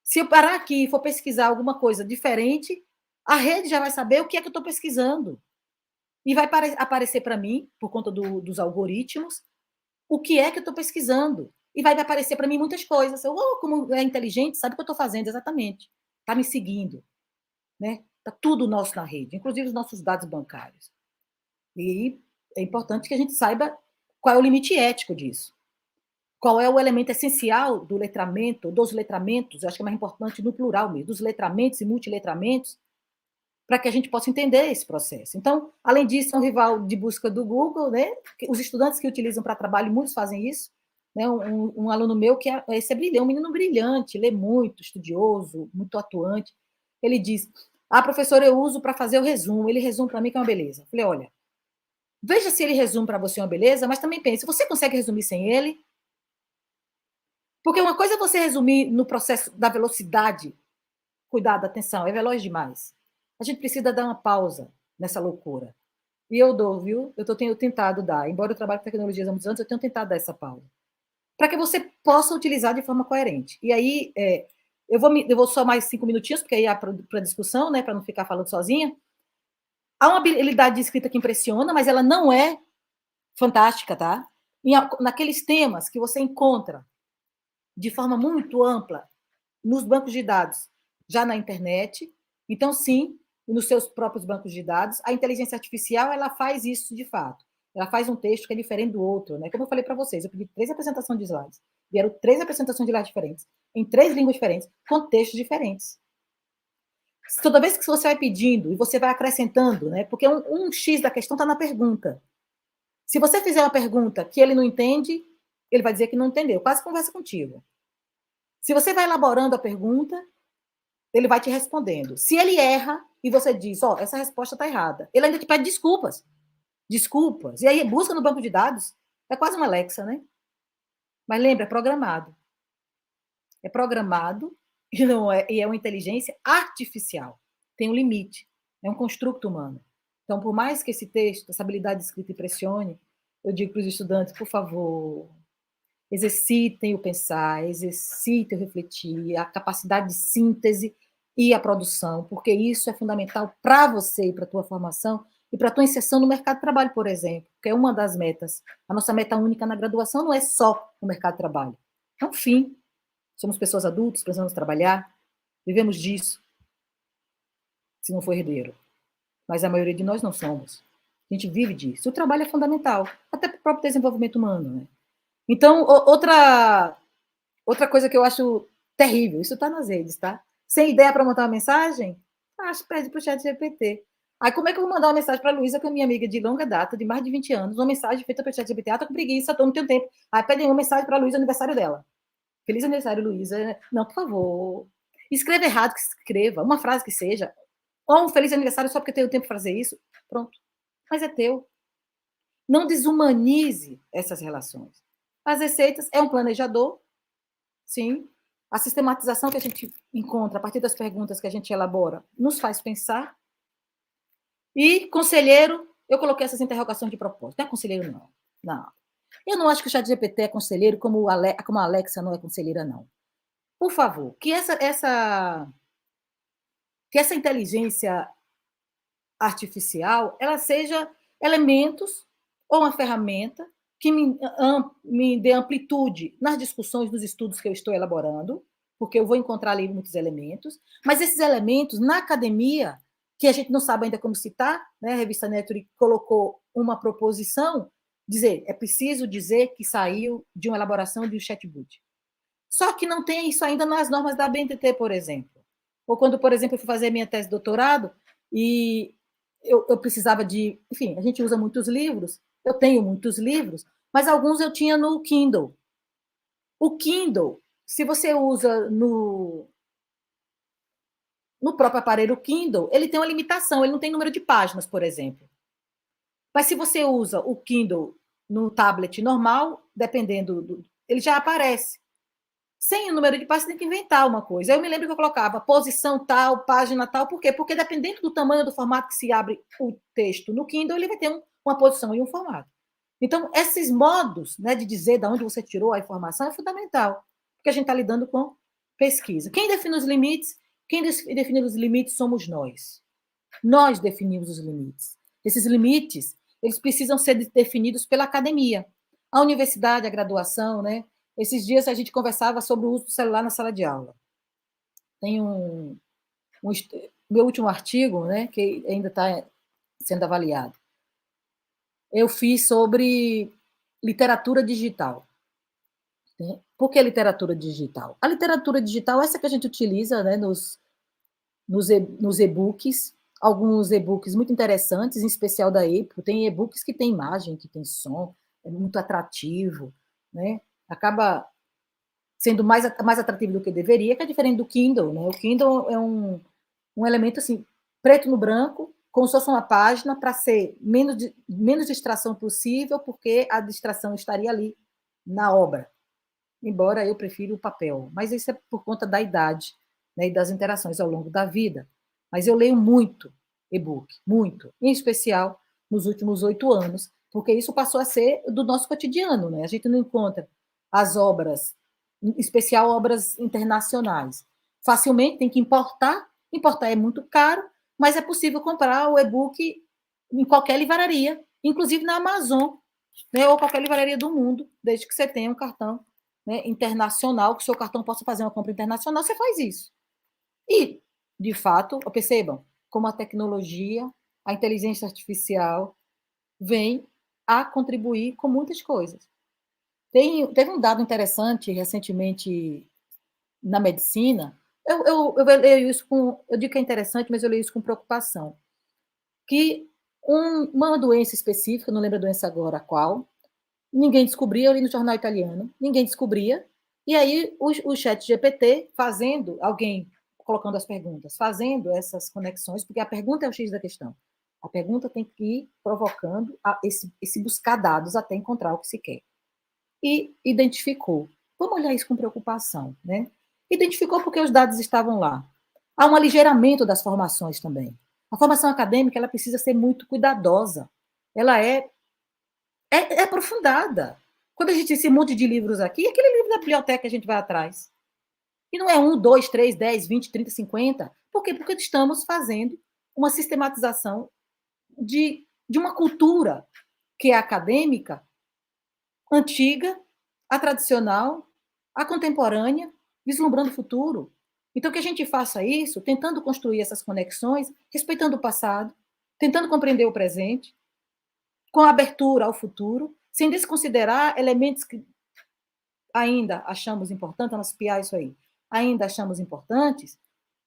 Se eu parar aqui e for pesquisar alguma coisa diferente, a rede já vai saber o que é que eu estou pesquisando. E vai aparecer para mim, por conta dos algoritmos, o que é que eu estou pesquisando. E vai aparecer para mim muitas coisas. Como é inteligente, sabe o que eu estou fazendo exatamente. Está me seguindo. Né? Está tudo nosso na rede, inclusive os nossos dados bancários. E é importante que a gente saiba qual é o limite ético disso. Qual é o elemento essencial do letramento, dos letramentos, acho que é mais importante no plural mesmo, dos letramentos e multiletramentos, para que a gente possa entender esse processo. Então, além disso, é um rival de busca do Google, né? Os estudantes que utilizam para trabalho, muitos fazem isso. Né? Um aluno meu que esse é brilhante, um menino brilhante, lê muito, estudioso, muito atuante. Ele diz: professora, eu uso para fazer o resumo. Ele resume para mim que é uma beleza. Eu falei: olha, veja se ele resume para você uma beleza, mas também pense, você consegue resumir sem ele? Porque uma coisa é você resumir no processo da velocidade. Cuidado, atenção, é veloz demais. A gente precisa dar uma pausa nessa loucura. E eu dou, viu? Eu tenho tentado dar. Embora eu trabalhe com tecnologias há muitos anos, eu tenho tentado dar essa pausa. Para que você possa utilizar de forma coerente. E aí, eu vou só mais 5 minutinhos, porque aí é para a discussão, né, para não ficar falando sozinha. Há uma habilidade de escrita que impressiona, mas ela não é fantástica, tá? Naqueles temas que você encontra de forma muito ampla nos bancos de dados, já na internet. Então, sim, nos seus próprios bancos de dados, a inteligência artificial ela faz isso de fato. Ela faz um texto que é diferente do outro, né? Como eu falei para vocês, eu pedi 3 apresentações de slides. Vieram 3 apresentações de slides diferentes, em 3 línguas diferentes, com textos diferentes. Toda vez que você vai pedindo e você vai acrescentando, né? Porque um X da questão está na pergunta. Se você fizer uma pergunta que ele não entende, ele vai dizer que não entendeu. Quase conversa contigo. Se você vai elaborando a pergunta, ele vai te respondendo. Se ele erra e você diz, essa resposta está errada, ele ainda te pede desculpas. Desculpas. E aí busca no banco de dados. É quase uma Alexa, né? Mas lembra, é programado. É programado e é uma inteligência artificial. Tem um limite. É um construto humano. Então, por mais que esse texto, essa habilidade de escrita impressione, eu digo para os estudantes, por favor, exercitem o pensar, exercitem o refletir, a capacidade de síntese e a produção, porque isso é fundamental para você e para a tua formação e para a tua inserção no mercado de trabalho, por exemplo, que é uma das metas. A nossa meta única na graduação não é só o mercado de trabalho. É um fim. Somos pessoas adultas, precisamos trabalhar, vivemos disso, se não for herdeiro. Mas a maioria de nós não somos. A gente vive disso. O trabalho é fundamental, até para o próprio desenvolvimento humano, né? Então, outra coisa que eu acho terrível, isso está nas redes, tá? Sem ideia para montar uma mensagem? Pede para o chat GPT. Aí, como é que eu vou mandar uma mensagem para a Luísa, que é minha amiga de longa data, de mais de 20 anos, uma mensagem feita pelo chat GPT? Tô com preguiça, não tenho tempo. Aí, pede uma mensagem para a Luísa, aniversário dela. Feliz aniversário, Luísa. Não, por favor. Escreva errado que escreva, uma frase que seja. Ou um feliz aniversário só porque tenho tempo para fazer isso. Pronto. Mas é teu. Não desumanize essas relações. As receitas é um planejador, sim. A sistematização que a gente encontra a partir das perguntas que a gente elabora nos faz pensar. E conselheiro, eu coloquei essas interrogações de propósito. Não é conselheiro, não. Não. Eu não acho que o ChatGPT é conselheiro como a Alexa não é conselheira, não. Por favor, que essa inteligência artificial ela seja elementos ou uma ferramenta que me dê amplitude nas discussões dos estudos que eu estou elaborando, porque eu vou encontrar ali muitos elementos, mas esses elementos, na academia, que a gente não sabe ainda como citar, né? A revista Nature colocou uma proposição, é preciso dizer que saiu de uma elaboração de um chatbot. Só que não tem isso ainda nas normas da BNTT, por exemplo. Ou quando, por exemplo, eu fui fazer minha tese de doutorado e eu precisava de... Enfim, a gente usa muitos livros, eu tenho muitos livros, mas alguns eu tinha no Kindle. O Kindle, se você usa no próprio aparelho Kindle, ele tem uma limitação, ele não tem número de páginas, por exemplo. Mas se você usa o Kindle no tablet normal, dependendo ele já aparece. Sem o número de páginas, você tem que inventar uma coisa. Eu me lembro que eu colocava posição tal, página tal. Por quê? Porque dependendo do tamanho do formato que se abre o texto no Kindle, ele vai ter uma posição e um formato. Então, esses modos, né, de dizer de onde você tirou a informação é fundamental, porque a gente está lidando com pesquisa. Quem define os limites? Quem define os limites somos nós. Nós definimos os limites. Esses limites, eles precisam ser definidos pela academia. A universidade, a graduação, né? Esses dias a gente conversava sobre o uso do celular na sala de aula. Tem meu último artigo, né, que ainda está sendo avaliado. Eu fiz sobre literatura digital. Né? Por que literatura digital? A literatura digital é essa que a gente utiliza, né, nos e-books, alguns e-books muito interessantes, em especial da Apple. Tem e-books que tem imagem, que tem som, é muito atrativo, né? Acaba sendo mais atrativo do que deveria, que é diferente do Kindle, né? O Kindle é um elemento assim, preto no branco, como se fosse uma página, para ser menos distração possível, porque a distração estaria ali na obra. Embora eu prefira o papel, mas isso é por conta da idade, né, e das interações ao longo da vida. Mas eu leio muito e-book, muito, em especial nos últimos 8 anos, porque isso passou a ser do nosso cotidiano, né? A gente não encontra as obras, em especial obras internacionais. Facilmente tem que importar é muito caro, mas é possível comprar o e-book em qualquer livraria, inclusive na Amazon, né, ou qualquer livraria do mundo, desde que você tenha um cartão, né, internacional, que o seu cartão possa fazer uma compra internacional, você faz isso. E, de fato, percebam como a tecnologia, a inteligência artificial vem a contribuir com muitas coisas. Teve um dado interessante recentemente na medicina. Eu leio isso eu digo que é interessante, mas eu leio isso com preocupação. Que uma doença específica, não lembro a doença agora qual, ninguém descobria, eu li no jornal italiano, ninguém descobria, e aí o chat GPT alguém colocando as perguntas, fazendo essas conexões, porque a pergunta é o X da questão. A pergunta tem que ir provocando esse buscar dados até encontrar o que se quer. E identificou. Vamos olhar isso com preocupação, né? Identificou porque os dados estavam lá. Há um aligeiramento das formações também. A formação acadêmica ela precisa ser muito cuidadosa. Ela é aprofundada. Quando a gente diz esse monte de livros aqui, aquele livro da biblioteca que a gente vai atrás. E não é 1, 2, 3, 10, 20, 30, 50. Por quê? Porque estamos fazendo uma sistematização de uma cultura que é acadêmica, antiga, a tradicional, a contemporânea, vislumbrando o futuro. Então, que a gente faça isso, tentando construir essas conexões, respeitando o passado, tentando compreender o presente, com abertura ao futuro, sem desconsiderar elementos que ainda achamos importantes, vamos espiar isso aí, ainda achamos importantes,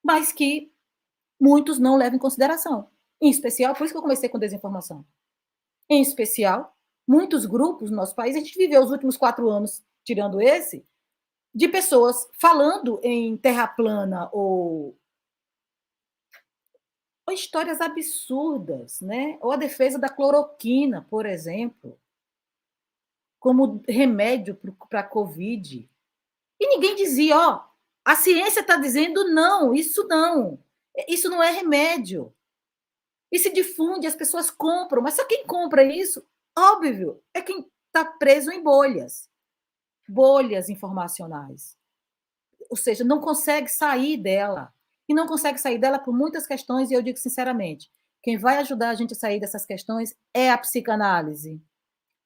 mas que muitos não levam em consideração. Em especial, por isso que eu comecei com desinformação. Em especial, muitos grupos no nosso país, a gente viveu os últimos 4 anos, tirando esse, de pessoas falando em terra plana ou histórias absurdas, né? Ou a defesa da cloroquina, por exemplo, como remédio para a Covid. E ninguém dizia, ó, a ciência está dizendo não, isso não é remédio. E se difunde, as pessoas compram, mas só quem compra isso, óbvio, é quem está preso em bolhas informacionais. Ou seja, não consegue sair dela. E não consegue sair dela por muitas questões, e eu digo sinceramente, quem vai ajudar a gente a sair dessas questões é a psicanálise,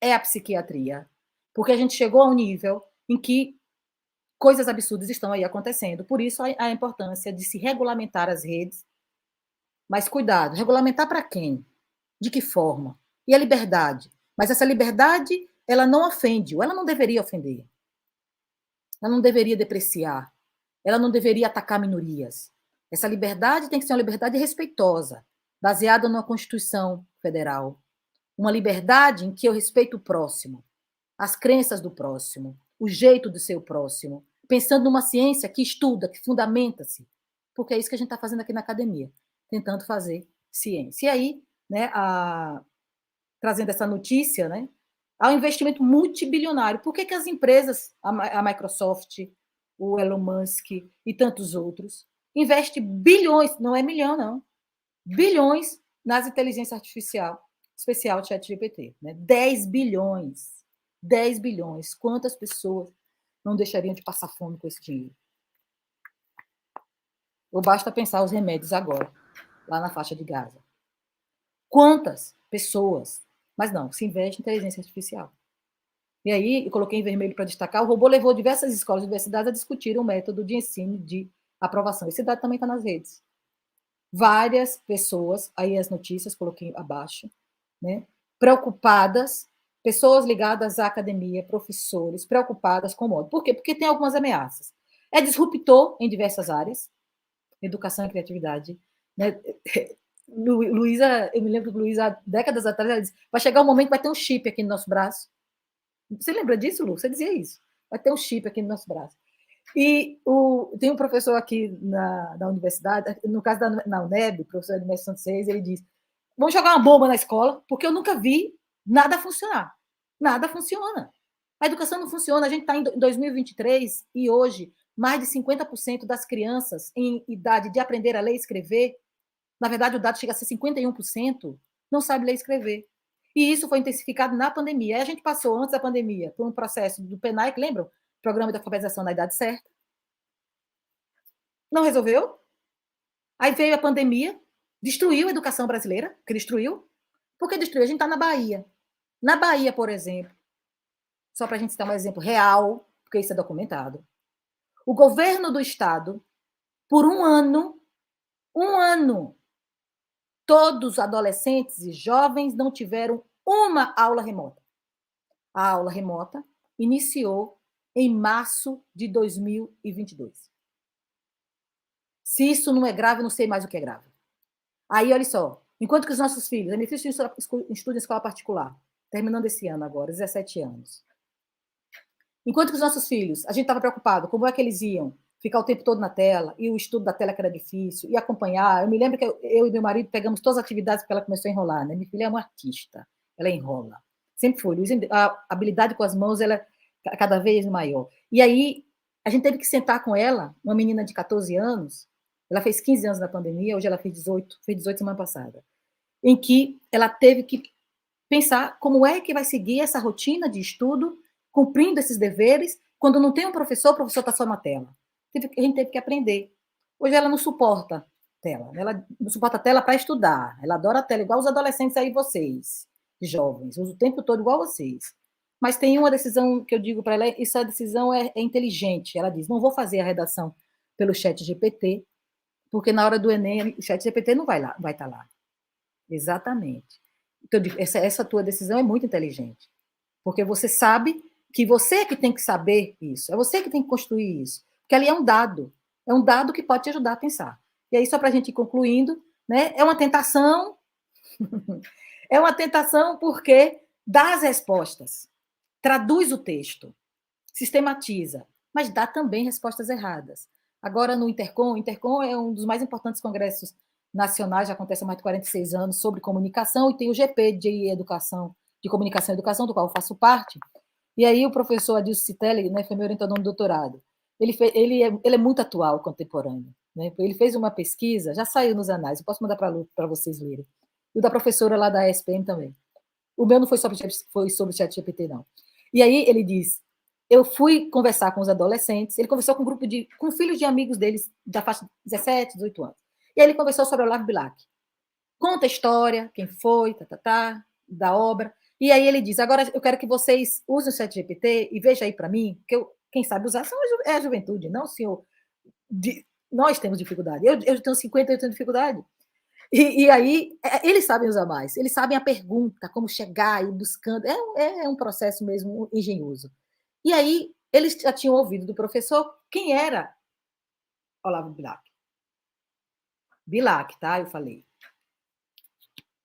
é a psiquiatria. Porque a gente chegou a um nível em que coisas absurdas estão aí acontecendo. Por isso, a importância de se regulamentar as redes. Mas cuidado, regulamentar para quem? De que forma? E a liberdade? Mas essa liberdade, ela não ofende, ou ela não deveria ofender. Ela não deveria depreciar. Ela não deveria atacar minorias. Essa liberdade tem que ser uma liberdade respeitosa, baseada numa Constituição Federal. Uma liberdade em que eu respeito o próximo, as crenças do próximo, o jeito do seu próximo, pensando numa ciência que estuda, que fundamenta-se, porque é isso que a gente está fazendo aqui na academia, tentando fazer ciência. E aí, né, trazendo essa notícia, né, há um investimento multibilionário. Por que as empresas, a Microsoft, o Elon Musk e tantos outros, investem bilhões, não é milhão, não, bilhões nas inteligência artificial, especial ChatGPT, né? 10 bilhões. 10 bilhões. Quantas pessoas não deixariam de passar fome com esse dinheiro? Ou basta pensar os remédios agora, lá na faixa de Gaza. Quantas pessoas? Mas não, se investe em inteligência artificial. E aí, eu coloquei em vermelho para destacar, o robô levou diversas escolas e universidades a discutir o método de ensino de aprovação. Esse dado também está nas redes. Várias pessoas, aí as notícias, coloquei abaixo, né, preocupadas, pessoas ligadas à academia, professores, preocupadas com o modo. Por quê? Porque tem algumas ameaças. É disruptor em diversas áreas, educação e criatividade. Né? Luísa, eu me lembro que Luísa, décadas atrás, ela disse, vai chegar um momento que vai ter um chip aqui no nosso braço. Você lembra disso, Lu? Você dizia isso. Vai ter um chip aqui no nosso braço. E tem um professor aqui na universidade, no caso na UNEB, o professor Edmilson Santos Reis, ele diz, vamos jogar uma bomba na escola, porque eu nunca vi nada funcionar. Nada funciona. A educação não funciona. A gente está em 2023 e hoje, mais de 50% das crianças em idade de aprender a ler e escrever, na verdade, o dado chega a ser 51%, não sabe ler e escrever. E isso foi intensificado na pandemia. Aí a gente passou, antes da pandemia, por um processo do PENAIC, lembram? Programa de Alfabetização na Idade Certa. Não resolveu. Aí veio a pandemia, destruiu a educação brasileira, que destruiu. Por que destruiu? A gente está na Bahia. Na Bahia, por exemplo, só para a gente citar um exemplo real, porque isso é documentado, o governo do estado, por um ano, todos os adolescentes e jovens não tiveram uma aula remota. A aula remota iniciou em março de 2022. Se isso não é grave, eu não sei mais o que é grave. Aí, olha só, enquanto que os nossos filhos, a minha filha estuda em escola particular, terminando esse ano agora, 17 anos. Enquanto que os nossos filhos, a gente estava preocupado, como é que eles iam ficar o tempo todo na tela, e o estudo da tela que era difícil, e acompanhar. Eu me lembro que eu e meu marido pegamos todas as atividades porque ela começou a enrolar, né? Minha filha é uma artista, ela enrola. Sempre foi. A habilidade com as mãos, ela é cada vez maior. E aí, a gente teve que sentar com ela, uma menina de 14 anos, ela fez 15 anos na pandemia, hoje ela fez 18 semana passada, em que ela teve que pensar como é que vai seguir essa rotina de estudo, cumprindo esses deveres, quando não tem um professor, o professor está só na tela. A gente teve que aprender. Hoje ela não suporta tela, ela não suporta tela para estudar, ela adora a tela, igual os adolescentes aí, vocês, jovens, usa o tempo todo igual vocês. Mas tem uma decisão que eu digo para ela, essa decisão é inteligente. Ela diz, não vou fazer a redação pelo chat GPT, porque na hora do Enem, o chat GPT não vai estar lá. Exatamente. Então, essa tua decisão é muito inteligente, porque você sabe que você é que tem que saber isso, é você que tem que construir isso, porque ali é um dado que pode te ajudar a pensar. E aí, só para a gente ir concluindo, né, é uma tentação porque dá as respostas, traduz o texto, sistematiza, mas dá também respostas erradas. Agora, no Intercom é um dos mais importantes congressos nacionais, já acontece há mais de 46 anos, sobre comunicação, e tem o GP de Educação, de Comunicação e Educação, do qual eu faço parte. E aí o professor Adilson Citelli, né, foi meu orientador no doutorado. Ele é muito atual, contemporâneo. Né? Ele fez uma pesquisa, já saiu nos anais, eu posso mandar para vocês lerem. E o da professora lá da ESPM também. O meu não foi sobre o ChatGPT, não. E aí ele diz, eu fui conversar com os adolescentes, ele conversou com um grupo com filhos de amigos deles, da faixa de 17, 18 anos. E aí ele conversou sobre o Olavo Bilac. Conta a história, quem foi, da obra. E aí ele diz, agora eu quero que vocês usem o ChatGPT e vejam aí para mim, que quem sabe usar é a juventude, não o senhor. Nós temos dificuldade. Eu tenho 50, eu tenho dificuldade. E aí, eles sabem usar mais. Eles sabem a pergunta, como chegar e buscando. É um processo mesmo engenhoso. E aí, eles já tinham ouvido do professor quem era Olavo Bilac. Bilac, tá? Eu falei.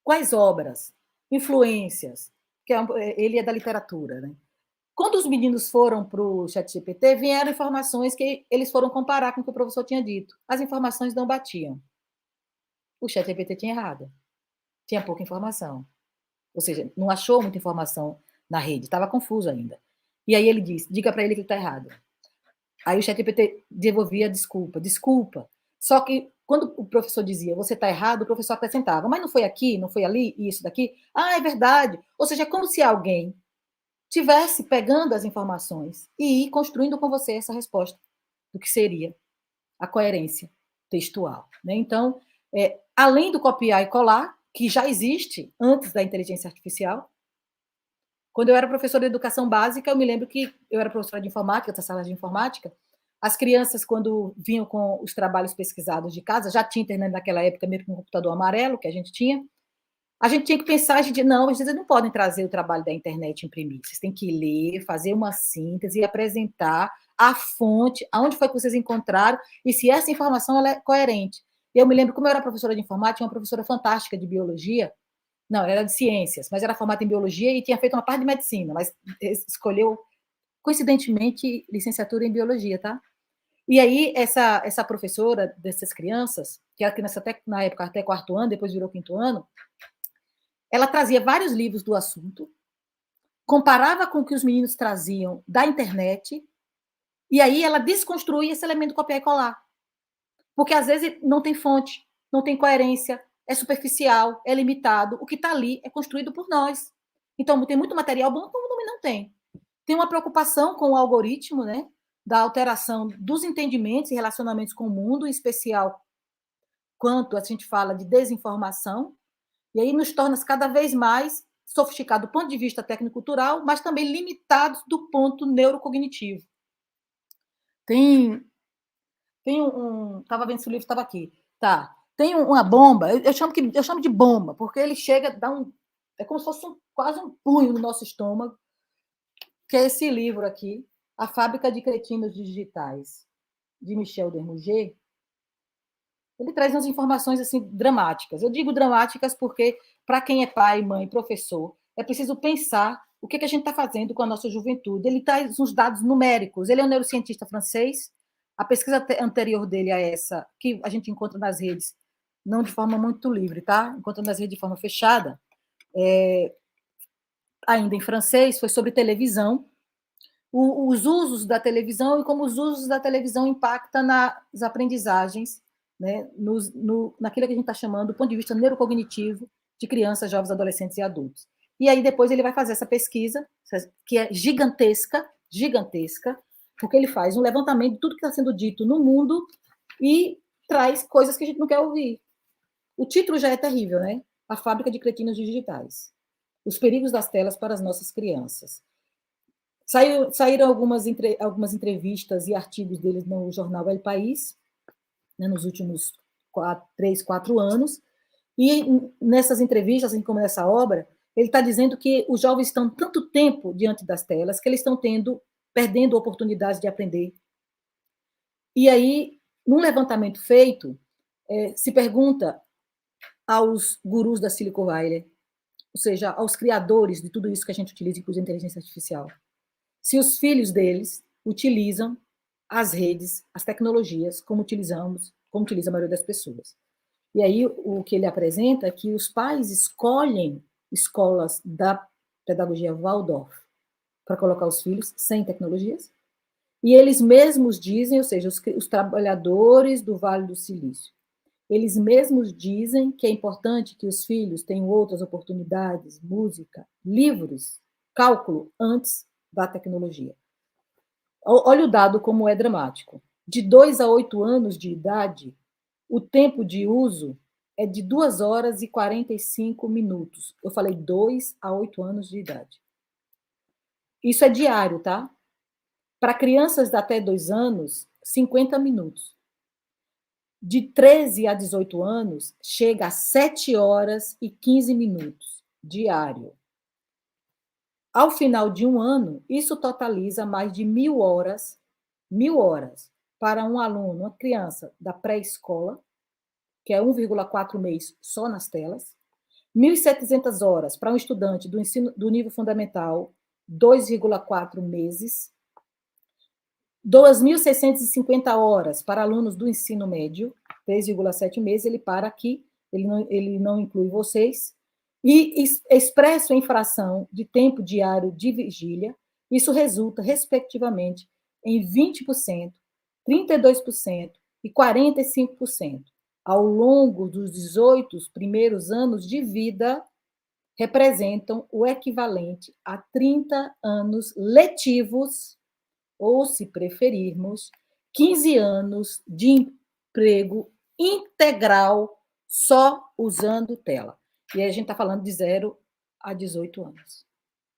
Quais obras? Influências? Ele é da literatura, né? Quando os meninos foram para o ChatGPT, vieram informações que eles foram comparar com o que o professor tinha dito. As informações não batiam. O ChatGPT tinha errado. Tinha pouca informação. Ou seja, não achou muita informação na rede, estava confuso ainda. E aí ele disse, diga para ele que ele está errado. Aí o ChatGPT devolvia desculpa. Só que quando o professor dizia, você está errado, o professor acrescentava, mas não foi aqui, não foi ali, isso daqui? Ah, é verdade. Ou seja, é como se alguém tivesse pegando as informações e ir construindo com você essa resposta do que seria a coerência textual. Né? Então, além do copiar e colar, que já existe antes da inteligência artificial, Quando eu era professora de educação básica, eu me lembro que eu era professora de informática, da sala de informática, as crianças, quando vinham com os trabalhos pesquisados de casa, já tinha internet naquela época, mesmo com o computador amarelo que a gente tinha que pensar, não, vocês não podem trazer o trabalho da internet e imprimir, vocês têm que ler, fazer uma síntese e apresentar a fonte, aonde foi que vocês encontraram, e se essa informação ela é coerente. Eu me lembro, como eu era professora de informática, uma professora fantástica de biologia, não, ela era de ciências, mas era formada em biologia e tinha feito uma parte de medicina, mas escolheu, coincidentemente, licenciatura em biologia, tá? E aí, essa professora dessas crianças, que era criança até, na época, até 4º ano, depois virou 5º ano, ela trazia vários livros do assunto, comparava com o que os meninos traziam da internet, e aí ela desconstruía esse elemento copiar e colar. Porque, às vezes, não tem fonte, não tem coerência, é superficial, é limitado. O que está ali é construído por nós. Então, tem muito material bom, como também não tem. Tem uma preocupação com o algoritmo, né, da alteração dos entendimentos e relacionamentos com o mundo, em especial quanto a gente fala de desinformação, e aí nos torna cada vez mais sofisticado do ponto de vista técnico-cultural, mas também limitados do ponto neurocognitivo. Tem estava vendo se o livro estava aqui. Tá. Tem uma bomba, eu chamo de bomba, porque ele chega, é como se fosse quase um punho no nosso estômago, que é esse livro aqui, A Fábrica de Cretinos Digitais, de Michel Dermouget. Ele traz umas informações assim dramáticas. Eu digo dramáticas porque, para quem é pai, mãe, professor, é preciso pensar o que a gente está fazendo com a nossa juventude. Ele traz uns dados numéricos. Ele é um neurocientista francês. A pesquisa anterior dele a essa, que a gente encontra nas redes, não de forma muito livre, tá? Encontra nas redes de forma fechada, ainda em francês, foi sobre televisão, os usos da televisão e como os usos da televisão impactam nas aprendizagens, né, naquilo que a gente está chamando do ponto de vista neurocognitivo de crianças, jovens, adolescentes e adultos. E aí depois ele vai fazer essa pesquisa, que é gigantesca, porque ele faz um levantamento de tudo que está sendo dito no mundo e traz coisas que a gente não quer ouvir. O título já é terrível, né? A Fábrica de Cretinos Digitais. Os perigos das telas para as nossas crianças. Saíram algumas entrevistas e artigos deles no jornal El País, né, nos últimos 3, 4 anos, e nessas entrevistas, assim como nessa obra, ele está dizendo que os jovens estão tanto tempo diante das telas que eles estão perdendo oportunidades de aprender. E aí, num levantamento feito, se pergunta aos gurus da Silicon Valley, ou seja, aos criadores de tudo isso que a gente utiliza, inclusive a inteligência artificial, se os filhos deles utilizam as redes, as tecnologias, como utiliza a maioria das pessoas. E aí o que ele apresenta é que os pais escolhem escolas da pedagogia Waldorf para colocar os filhos sem tecnologias, e eles mesmos dizem, ou seja, os trabalhadores do Vale do Silício, eles mesmos dizem que é importante que os filhos tenham outras oportunidades, música, livros, cálculo, antes da tecnologia. Olha o dado como é dramático. De 2 a 8 anos de idade, o tempo de uso é de 2 horas e 45 minutos. Eu falei 2 a 8 anos de idade. Isso é diário, tá? Para crianças de até 2 anos, 50 minutos. De 13 a 18 anos, chega a 7 horas e 15 minutos diário. Ao final de um ano, isso totaliza mais de 1.000 horas para um aluno, uma criança da pré-escola, que é 1,4 mês só nas telas, 1.700 horas para um estudante do ensino do nível fundamental, 2,4 meses, 2.650 horas para alunos do ensino médio, 3,7 meses, ele para aqui, ele não inclui vocês, e expresso em fração de tempo diário de vigília, isso resulta, respectivamente, em 20%, 32% e 45%. Ao longo dos 18 primeiros anos de vida, representam o equivalente a 30 anos letivos, ou, se preferirmos, 15 anos de emprego integral só usando tela. E aí a gente está falando de 0 a 18 anos.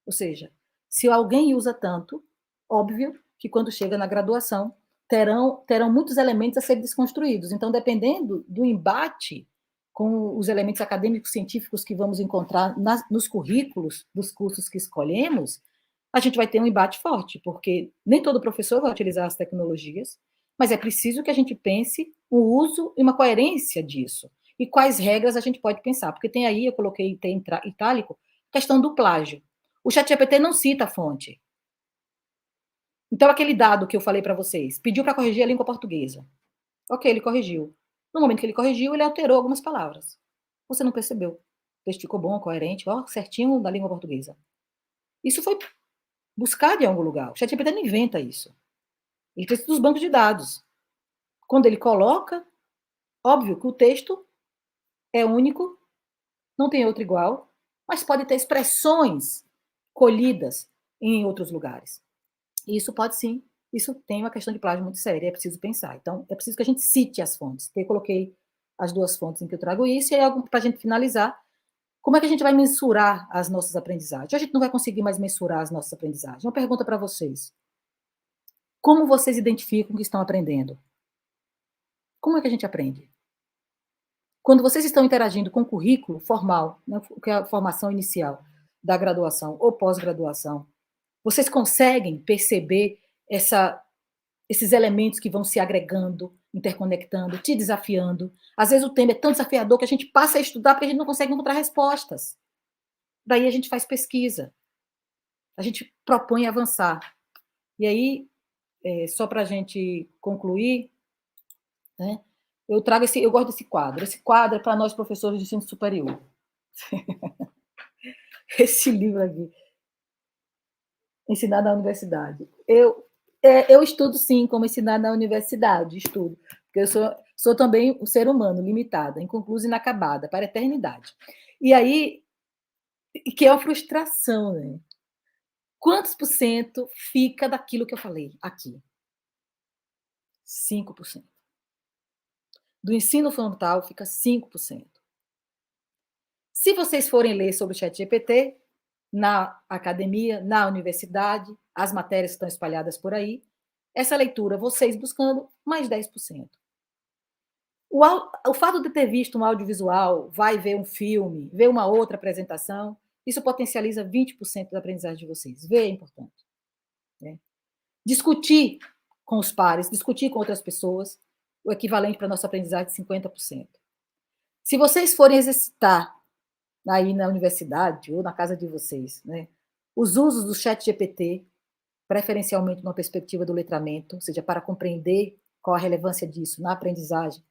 Ou seja, se alguém usa tanto, óbvio que quando chega na graduação, terão muitos elementos a serem desconstruídos. Então, dependendo do embate com os elementos acadêmicos científicos que vamos encontrar nos currículos dos cursos que escolhemos, a gente vai ter um embate forte, porque nem todo professor vai utilizar as tecnologias, mas é preciso que a gente pense o uso e uma coerência disso. E quais regras a gente pode pensar, porque tem aí, eu coloquei em itálico, a questão do plágio. O ChatGPT não cita a fonte. Então, aquele dado que eu falei para vocês, pediu para corrigir a língua portuguesa. Ok, ele corrigiu. No momento que ele corrigiu, ele alterou algumas palavras. Você não percebeu. O texto ficou bom, coerente, ó, certinho da língua portuguesa. Isso foi buscado em algum lugar. O ChatGPT não inventa isso. Ele tem dos bancos de dados. Quando ele coloca, óbvio que o texto é único, não tem outro igual, mas pode ter expressões colhidas em outros lugares. E isso pode sim, isso tem uma questão de plágio muito séria, é preciso pensar. Então, é preciso que a gente cite as fontes. Eu coloquei as 2 fontes em que eu trago isso, e aí, para a gente finalizar, como é que a gente vai mensurar as nossas aprendizagens? A gente não vai conseguir mais mensurar as nossas aprendizagens. Uma pergunta para vocês. Como vocês identificam que estão aprendendo? Como é que a gente aprende? Quando vocês estão interagindo com o currículo formal, né, que é a formação inicial da graduação ou pós-graduação, vocês conseguem perceber esses elementos que vão se agregando, interconectando, te desafiando? Às vezes o tema é tão desafiador que a gente passa a estudar porque a gente não consegue encontrar respostas. Daí a gente faz pesquisa, a gente propõe avançar. E aí, só para a gente concluir, né, eu gosto desse quadro. Esse quadro é para nós professores de ensino superior. Esse livro aqui, Ensinar na Universidade. Eu estudo, sim, como ensinar na universidade, estudo, porque eu sou também um ser humano, limitada, inconclusa e inacabada, para a eternidade. E aí, que é uma frustração, né? Quantos por cento fica daquilo que eu falei aqui? 5%. Do ensino frontal, fica 5%. Se vocês forem ler sobre o ChatGPT, na academia, na universidade, as matérias estão espalhadas por aí, essa leitura, vocês buscando, mais 10%. O fato de ter visto um audiovisual, vai ver um filme, ver uma outra apresentação, isso potencializa 20% da aprendizagem de vocês. Ver é importante. Né? Discutir com os pares, discutir com outras pessoas, o equivalente para a nossa aprendizagem de 50%. Se vocês forem exercitar aí na universidade ou na casa de vocês, né, os usos do ChatGPT, preferencialmente numa perspectiva do letramento, ou seja, para compreender qual a relevância disso na aprendizagem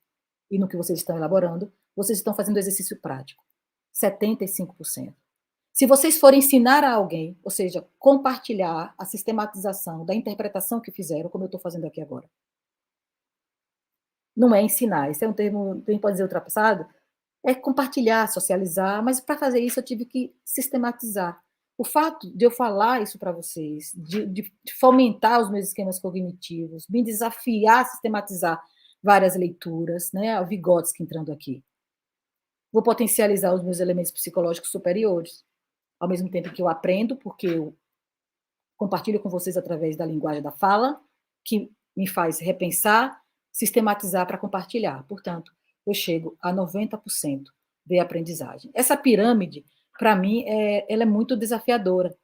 e no que vocês estão elaborando, vocês estão fazendo exercício prático. 75%. Se vocês forem ensinar a alguém, ou seja, compartilhar a sistematização da interpretação que fizeram, como eu estou fazendo aqui agora. Não é ensinar, esse é um termo, quem pode dizer ultrapassado, é compartilhar, socializar, mas para fazer isso eu tive que sistematizar. O fato de eu falar isso para vocês, de fomentar os meus esquemas cognitivos, me desafiar a sistematizar várias leituras, né, a Vygotsky entrando aqui. Vou potencializar os meus elementos psicológicos superiores, ao mesmo tempo que eu aprendo, porque eu compartilho com vocês através da linguagem da fala, que me faz repensar, sistematizar para compartilhar. Portanto, eu chego a 90% de aprendizagem. Essa pirâmide, para mim, ela é muito desafiadora,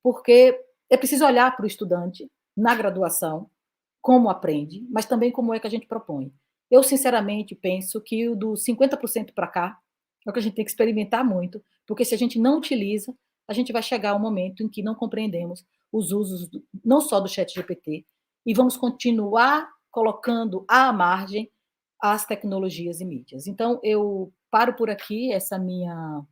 porque é preciso olhar para o estudante na graduação, como aprende, mas também como é que a gente propõe. Eu, sinceramente, penso que o do 50% para cá é o que a gente tem que experimentar muito, porque se a gente não utiliza, a gente vai chegar a um momento em que não compreendemos os usos, não só do ChatGPT, e vamos continuar colocando à margem as tecnologias e mídias. Então, eu paro por aqui essa minha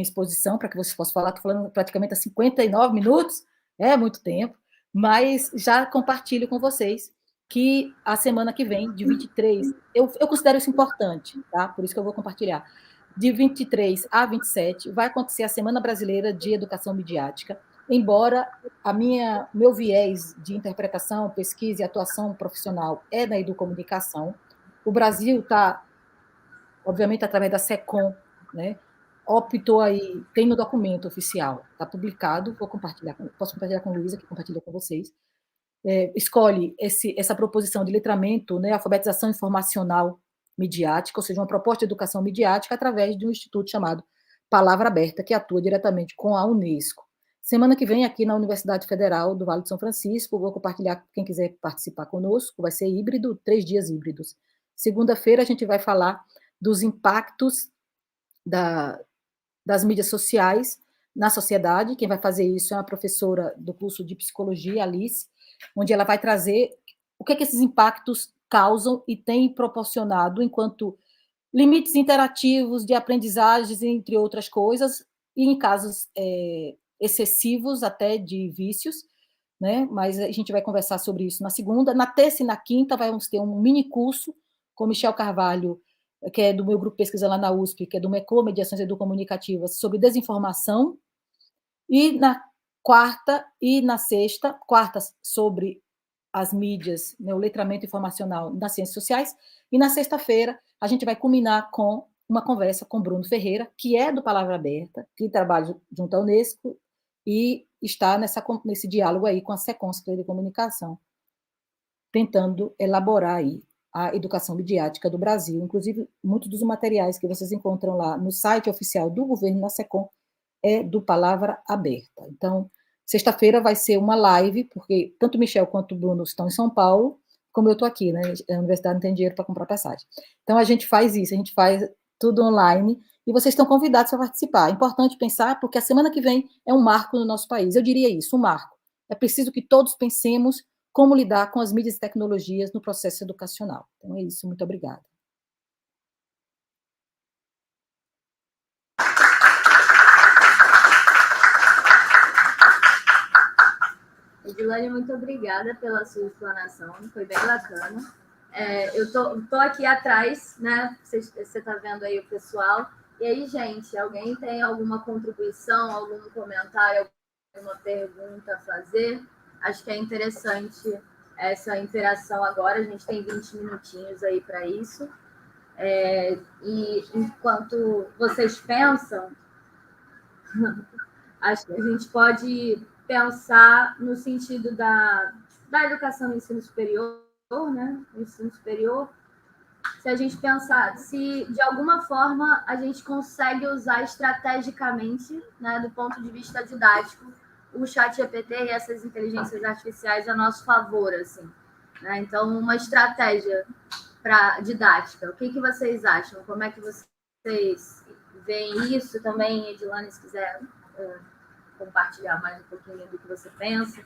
exposição, para que vocês possam falar. Estou falando praticamente há 59 minutos, é muito tempo, mas já compartilho com vocês que a semana que vem, de 23, eu considero isso importante, tá? Por isso que eu vou compartilhar. De 23 a 27, vai acontecer a Semana Brasileira de Educação Midiática, embora meu viés de interpretação, pesquisa e atuação profissional é na educomunicação. O Brasil está, obviamente, através da SECOM, né, optou aí, tem no documento oficial, está publicado, posso compartilhar com a Luísa, que compartilha com vocês, escolhe essa proposição de letramento, né, alfabetização informacional midiática, ou seja, uma proposta de educação midiática através de um instituto chamado Palavra Aberta, que atua diretamente com a Unesco. Semana que vem, aqui na Universidade Federal do Vale do São Francisco, vou compartilhar, quem quiser participar conosco, vai ser híbrido, 3 dias híbridos. Segunda-feira, a gente vai falar dos impactos das mídias sociais na sociedade. Quem vai fazer isso é uma professora do curso de Psicologia, Alice, onde ela vai trazer o que esses impactos causam e têm proporcionado enquanto limites interativos de aprendizagens, entre outras coisas, e em casos excessivos até de vícios, né? Mas a gente vai conversar sobre isso na segunda. Na terça e na quinta vamos ter um mini curso com Michel Carvalho, que é do meu grupo de pesquisa lá na USP, que é do MECO, Mediações Educomunicativas, sobre desinformação, e na quarta e na sexta, quarta sobre as mídias, né, o letramento informacional nas ciências sociais, e na sexta-feira a gente vai culminar com uma conversa com Bruno Ferreira, que é do Palavra Aberta, que trabalha junto à Unesco e está nesse diálogo aí com a SECOM, Secretaria de Comunicação, tentando elaborar aí a educação midiática do Brasil. Inclusive, muitos dos materiais que vocês encontram lá no site oficial do governo, na SECOM, é do Palavra Aberta. Então, sexta-feira vai ser uma live, porque tanto o Michel quanto o Bruno estão em São Paulo, como eu estou aqui, né? A universidade não tem dinheiro para comprar passagem. Então, a gente faz isso, a gente faz tudo online, e vocês estão convidados a participar. É importante pensar, porque a semana que vem é um marco no nosso país. Eu diria isso, um marco. É preciso que todos pensemos como lidar com as mídias e tecnologias no processo educacional. Então, é isso. Muito obrigada. Edilane, muito obrigada pela sua explanação, foi bem bacana. Eu tô aqui atrás, né? Você está vendo aí o pessoal. E aí, gente, alguém tem alguma contribuição, algum comentário, alguma pergunta a fazer? Acho que é interessante essa interação agora. A gente tem 20 minutinhos aí para isso. E enquanto vocês pensam, acho que a gente pode pensar no sentido da educação no ensino superior, né? No ensino superior, se a gente pensar, se de alguma forma a gente consegue usar estrategicamente, né, do ponto de vista didático, o ChatGPT e essas inteligências artificiais a nosso favor, assim, né? Então, uma estratégia para didática. O que vocês acham? Como é que vocês veem isso? Também, Edilane, se quiser compartilhar mais um pouquinho do que você pensa.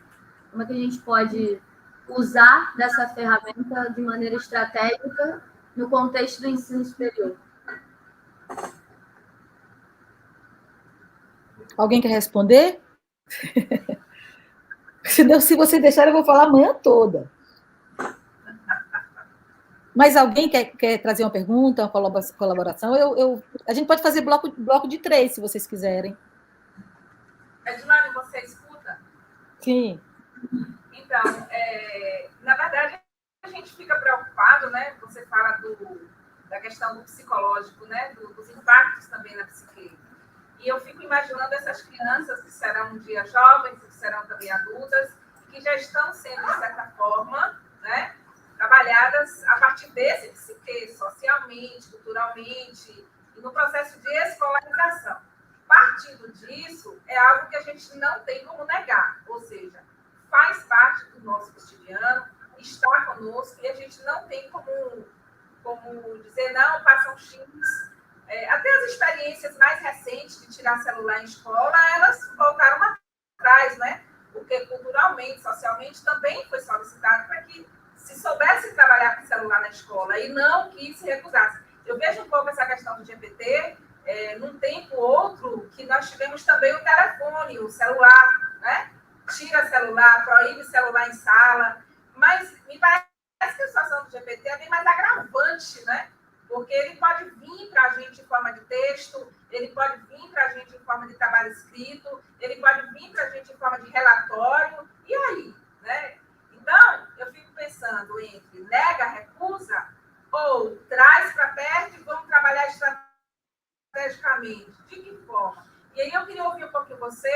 Como é que a gente pode usar dessa ferramenta de maneira estratégica no contexto do ensino superior? Alguém quer responder? Se você deixar, eu vou falar a manhã toda. Mas alguém quer trazer uma pergunta, uma colaboração? A gente pode fazer bloco de 3, se vocês quiserem. Edilane, você escuta? Sim. Então, na verdade, a gente fica preocupado, né? Você fala da questão do psicológico, né? Dos impactos também na psique. E eu fico imaginando essas crianças que serão um dia jovens, que serão também adultas, que já estão sendo, de certa forma, né, trabalhadas a partir desse psique, socialmente, culturalmente, e no processo de escolarização. Partindo disso, é algo que a gente não tem como negar, ou seja, faz parte do nosso cotidiano, está conosco, e a gente não tem como dizer, não, passam X. Até as experiências mais recentes de tirar celular em escola, elas voltaram atrás, né? Porque culturalmente, socialmente, também foi solicitado para que se soubesse trabalhar com celular na escola e não que se recusasse. Eu vejo um pouco essa questão do GPT, num tempo outro, que nós tivemos também o telefone, o celular, né? Tira celular, proíbe celular em sala, mas me parece que a situação do GPT é bem mais agravante, né? Porque ele pode vir para a gente em forma de texto, ele pode vir para a gente em forma de trabalho escrito, ele pode vir para a gente em forma de relatório, e aí? Né? Então, eu fico pensando entre nega, recusa, ou traz para perto e vamos trabalhar estrategicamente positivamente. De que forma? E aí eu queria ouvir um pouquinho você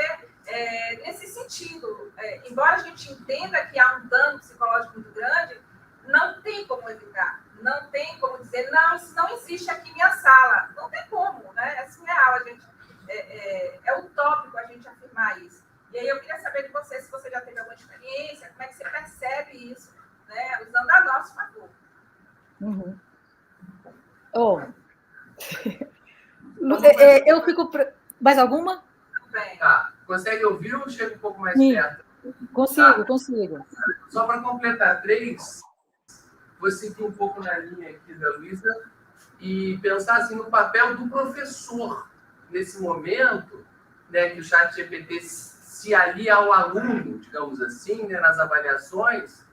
nesse sentido. Embora a gente entenda que há um dano psicológico muito grande, não tem como evitar. Não tem como dizer, não, isso não existe aqui em minha sala. Não tem como, né? É surreal. É utópico a gente afirmar isso. E aí eu queria saber de você, se você já teve alguma experiência, como é que você percebe isso, né? Usando a nosso favor. Uhum. Eu fico... Mais alguma? Tá. Consegue ouvir ou chega um pouco mais Sim. perto? Consigo. Só para completar 3, vou seguir um pouco na linha aqui da Luísa e pensar assim, no papel do professor nesse momento, né, que o ChatGPT se alia ao aluno, digamos assim, né, nas avaliações.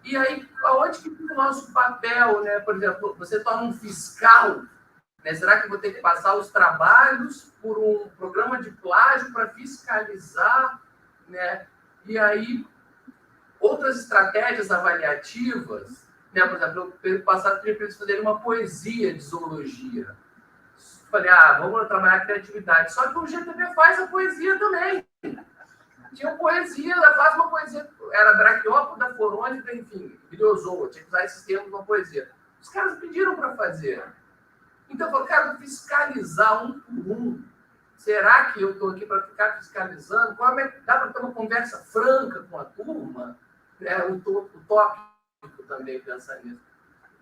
E aí, aonde que fica o nosso papel? Né? Por exemplo, você torna um fiscal. Né? Será que eu vou ter que passar os trabalhos por um programa de plágio para fiscalizar? Né? E aí, outras estratégias avaliativas, né? Por exemplo, eu passado para eles fazerem uma poesia de zoologia. Falei, vamos trabalhar a criatividade. Só que o GTP faz a poesia também. Tinha poesia, faz uma poesia, era Braquiópoda, Forônida, enfim, Briozoa, tinha que usar esses termos numa poesia. Os caras pediram para fazer. Então, eu quero fiscalizar um por um. Será que eu estou aqui para ficar fiscalizando? Dá para ter uma conversa franca com a turma? O tópico também pensar nisso.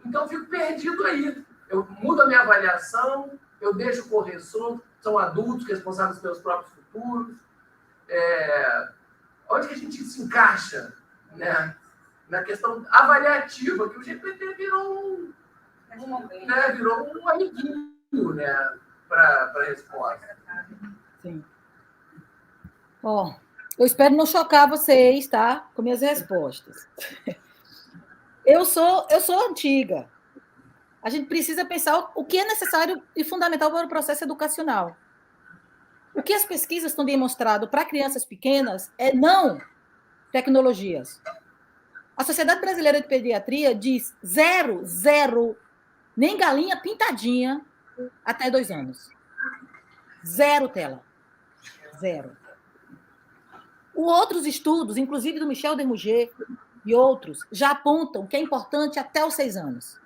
Então, eu fico perdido aí. Eu mudo a minha avaliação, eu deixo o corretor, são adultos responsáveis pelos seus próprios futuros. Onde que a gente se encaixa, né? Na questão avaliativa, que o GPT virou um amiguinho, né? Para a resposta. Sim. Eu espero não chocar vocês, tá? Com minhas respostas. Eu sou antiga. A gente precisa pensar o que é necessário e fundamental para o processo educacional. O que as pesquisas têm demonstrado para crianças pequenas é não tecnologias. A Sociedade Brasileira de Pediatria diz 0, nem galinha pintadinha até 2 anos. 0 tela. 0. Outros estudos, inclusive do Michel Desmouget e outros, já apontam que é importante até os 6 anos.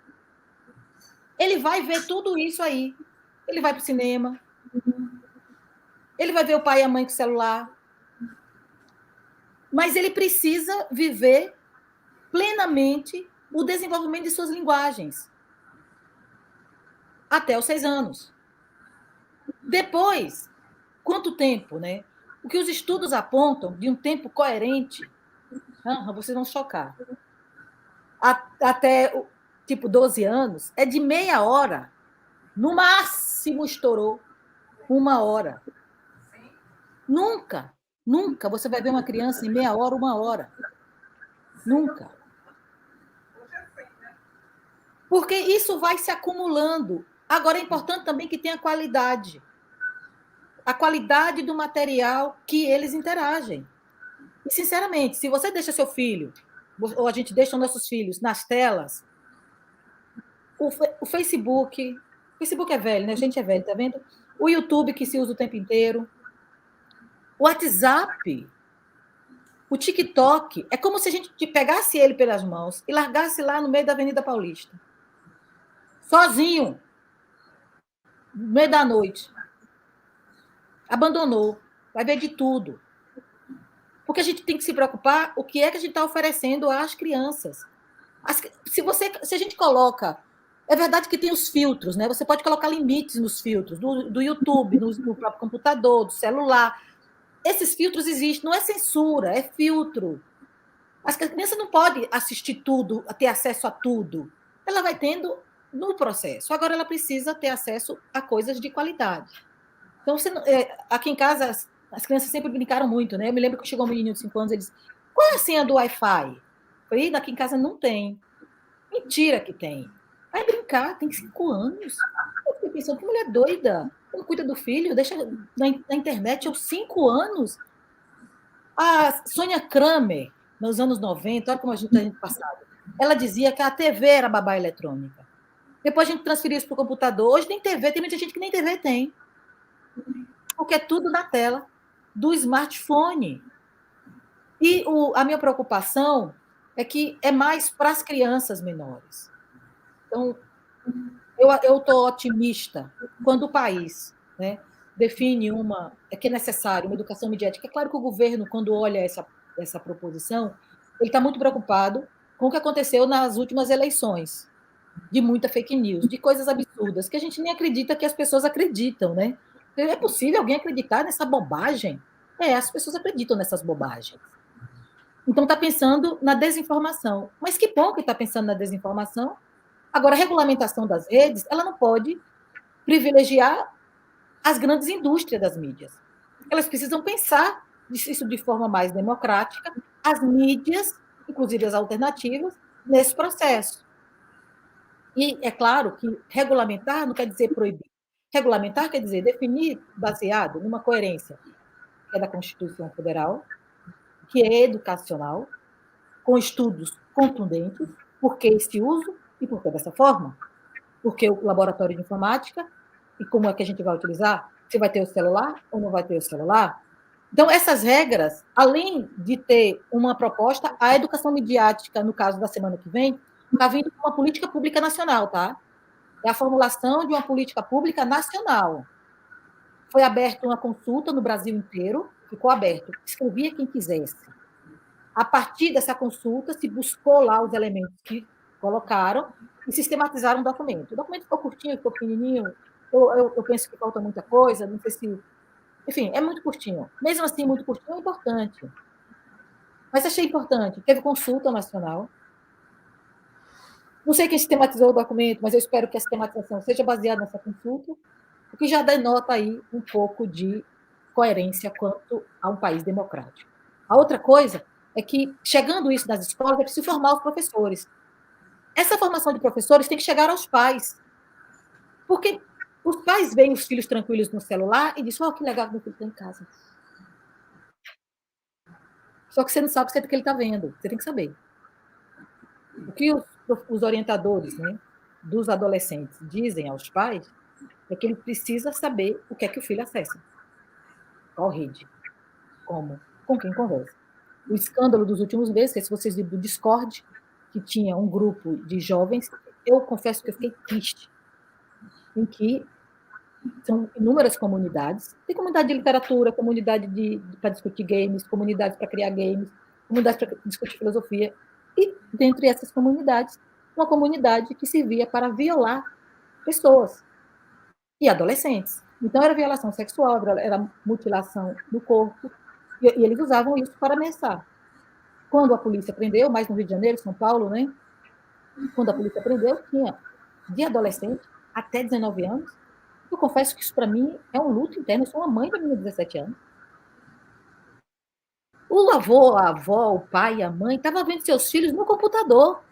Ele vai ver tudo isso aí. Ele vai para o cinema. Ele vai ver o pai e a mãe com o celular. Mas ele precisa viver plenamente o desenvolvimento de suas linguagens. Até os 6 anos. Depois, quanto tempo, né? O que os estudos apontam de um tempo coerente, vocês vão chocar, até, 12 anos, é de meia hora. No máximo estourou 1 hora. Nunca você vai ver uma criança em meia hora, 1 hora. Nunca. Porque isso vai se acumulando. Agora, é importante também que tenha qualidade. A qualidade do material que eles interagem. E, sinceramente, se você deixa seu filho, ou a gente deixa nossos filhos nas telas, o Facebook é velho, né? A gente é velho, tá vendo? O YouTube, que se usa o tempo inteiro, o WhatsApp, o TikTok, é como se a gente pegasse ele pelas mãos e largasse lá no meio da Avenida Paulista. Sozinho. No meio da noite. Abandonou. Vai ver de tudo. Porque a gente tem que se preocupar o que é que a gente está oferecendo às crianças. Se a gente coloca... É verdade que tem os filtros, né? Você pode colocar limites nos filtros, do YouTube, no próprio computador, do celular. Esses filtros existem, não é censura, é filtro. A criança não pode assistir tudo, ter acesso a tudo. Ela vai tendo no processo. Agora ela precisa ter acesso a coisas de qualidade. Então, aqui em casa, as crianças sempre brincaram muito, né? Eu me lembro que chegou um menino de 5 anos, eles disse, qual é a senha do Wi-Fi? Eu falei, aqui em casa não tem. Mentira que tem. Vai brincar, tem 5 anos. Eu fiquei pensando, que mulher doida. Não cuida do filho, deixa na internet aos 5 anos. A Sônia Kramer, nos anos 90, olha como a gente está indo passado, ela dizia que a TV era babá eletrônica. Depois a gente transferiu isso para o computador. Hoje nem TV, tem muita gente que nem TV tem. Porque é tudo na tela do smartphone. E a minha preocupação é que é mais para as crianças menores. Então, eu estou otimista quando o país, né, define que é necessário uma educação midiática. É claro que o governo, quando olha essa proposição, ele está muito preocupado com o que aconteceu nas últimas eleições, de muita fake news, de coisas absurdas, que a gente nem acredita que as pessoas acreditam, né? É possível alguém acreditar nessa bobagem? As pessoas acreditam nessas bobagens. Então, está pensando na desinformação. Mas que bom que está pensando na desinformação. Agora, a regulamentação das redes, ela não pode privilegiar as grandes indústrias das mídias. Elas precisam pensar isso de forma mais democrática, as mídias, inclusive as alternativas, nesse processo. E é claro que regulamentar não quer dizer proibir. Regulamentar quer dizer definir baseado numa coerência que é da Constituição Federal, que é educacional, com estudos contundentes, por que esse uso e por que dessa forma. Porque o laboratório de informática, e como é que a gente vai utilizar? Se vai ter o celular ou não vai ter o celular? Então, essas regras, além de ter uma proposta, a educação midiática, no caso da semana que vem, está vindo com uma política pública nacional, tá? É a formulação de uma política pública nacional. Foi aberta uma consulta no Brasil inteiro, ficou aberto, escrevia quem quisesse. A partir dessa consulta, se buscou lá os elementos que colocaram e sistematizaram o documento. O documento ficou curtinho, ficou pequenininho, eu penso que falta muita coisa, não sei se... Enfim, é muito curtinho. Mesmo assim, muito curtinho é importante. Mas achei importante. Teve consulta nacional. Não sei quem sistematizou o documento, mas eu espero que a sistematização seja baseada nessa consulta, o que já denota aí um pouco de coerência quanto a um país democrático. A outra coisa é que, chegando isso nas escolas, é preciso formar os professores. Essa formação de professores tem que chegar aos pais. Porque os pais veem os filhos tranquilos no celular e dizem, que legal que meu filho está em casa. Só que você não sabe o que ele está vendo. Você tem que saber. O que os orientadores, né, dos adolescentes dizem aos pais é que ele precisa saber o que é que o filho acessa. Qual rede? Como? Com quem conversa? O escândalo dos últimos meses, que se vocês viram do Discord, que tinha um grupo de jovens, eu confesso que eu fiquei triste, em que são inúmeras comunidades. Tem comunidade de literatura, comunidade para discutir games, comunidades para criar games, comunidades para discutir filosofia. E, dentre essas comunidades, uma comunidade que servia para violar pessoas e adolescentes. Então, era violação sexual, era mutilação do corpo, e eles usavam isso para ameaçar. Quando a polícia prendeu, mais no Rio de Janeiro, São Paulo, né? Quando a polícia prendeu, tinha de adolescente até 19 anos. Eu confesso que isso, para mim, é um luto interno. Eu sou uma mãe da menina de 17 anos. O avô, a avó, o pai e a mãe estavam vendo seus filhos no computador,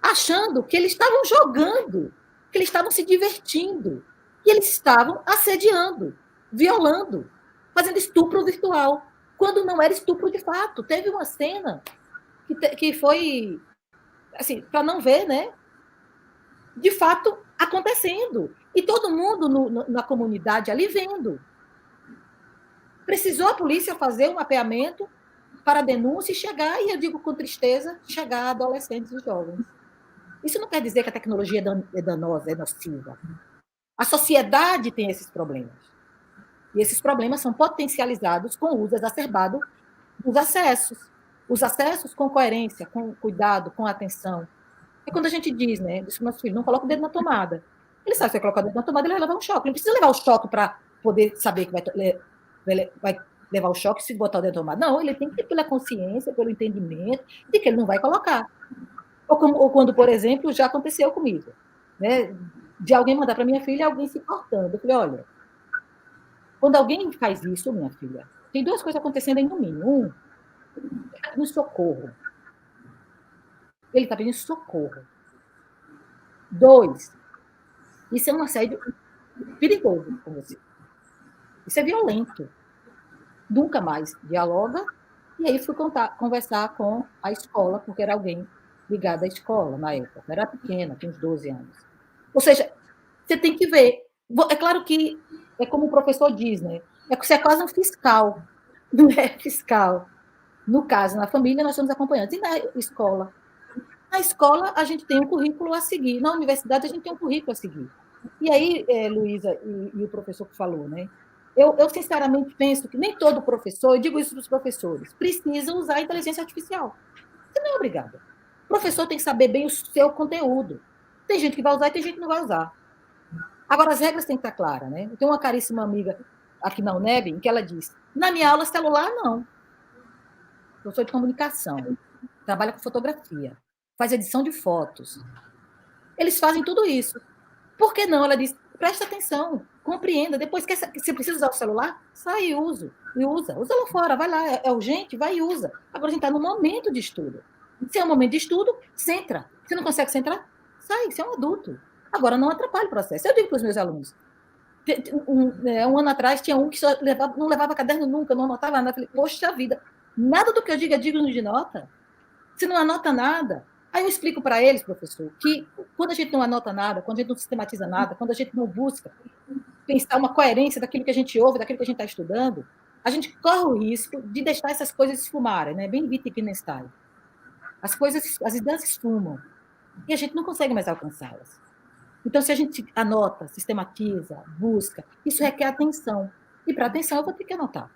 achando que eles estavam jogando, que eles estavam se divertindo. E eles estavam assediando, violando, fazendo estupro virtual, quando não era estupro de fato. Teve uma cena que foi, assim, para não ver, né? De fato, acontecendo. E todo mundo na comunidade ali vendo. Precisou a polícia fazer um mapeamento para a denúncia e chegar, e eu digo com tristeza, chegar a adolescentes e jovens. Isso não quer dizer que a tecnologia é danosa, é nociva. A sociedade tem esses problemas. E esses problemas são potencializados com o uso exacerbado dos acessos. Os acessos com coerência, com cuidado, com atenção. É quando a gente diz, né? Diz para o nosso filho, não coloca o dedo na tomada. Ele sabe que se vai colocar o dedo na tomada, ele vai levar um choque. Ele não precisa levar o choque para poder saber que vai levar o choque se botar o dedo na tomada. Não, ele tem que ter pela consciência, pelo entendimento de que ele não vai colocar. Ou quando, por exemplo, já aconteceu comigo, né? De alguém mandar para minha filha alguém se cortando. Eu falei, olha, quando alguém faz isso, minha filha, tem duas coisas acontecendo aí no mínimo. Um, ele está pedindo socorro. Ele está pedindo socorro. Dois, isso é um assédio perigoso com você. Isso é violento. Nunca mais dialoga. E aí fui conversar com a escola, porque era alguém ligada à escola, na época. Eu era pequena, tinha uns 12 anos. Ou seja, você tem que ver. É claro que, é como o professor diz, né? Você é quase um fiscal, não é fiscal. No caso, na família, nós somos acompanhantes. E na escola? Na escola, a gente tem um currículo a seguir. Na universidade, a gente tem um currículo a seguir. E aí, Luísa e o professor que falou, né? Eu, sinceramente, penso que nem todo professor, eu digo isso para os professores, precisa usar a inteligência artificial. Você não é obrigada. O professor tem que saber bem o seu conteúdo. Tem gente que vai usar e tem gente que não vai usar. Agora, as regras têm que estar claras, né? Eu tenho uma caríssima amiga aqui na UNEB, em que ela diz, na minha aula, celular, não. Eu sou de comunicação, trabalho com fotografia, faz edição de fotos. Eles fazem tudo isso. Por que não? Ela diz, presta atenção, compreenda. Depois que você precisa usar o celular, sai e usa. E usa lá fora, vai lá, é urgente, vai e usa. Agora a gente está no momento de estudo. Se é um momento de estudo, centra. Se não consegue centrar, sai, você é um adulto. Agora não atrapalhe o processo. Eu digo para os meus alunos, um ano atrás tinha um que não levava caderno nunca, não anotava nada. Eu falei, poxa vida, nada do que eu digo é digno de nota. Você não anota nada. Aí eu explico para eles, professor, que quando a gente não anota nada, quando a gente não sistematiza nada, quando a gente não busca pensar uma coerência daquilo que a gente ouve, daquilo que a gente está estudando, a gente corre o risco de deixar essas coisas esfumarem, né? Bem Wittgenstein. As ideias esfumam e a gente não consegue mais alcançá-las. Então, se a gente anota, sistematiza, busca, isso requer atenção. E para atenção eu vou ter que anotar.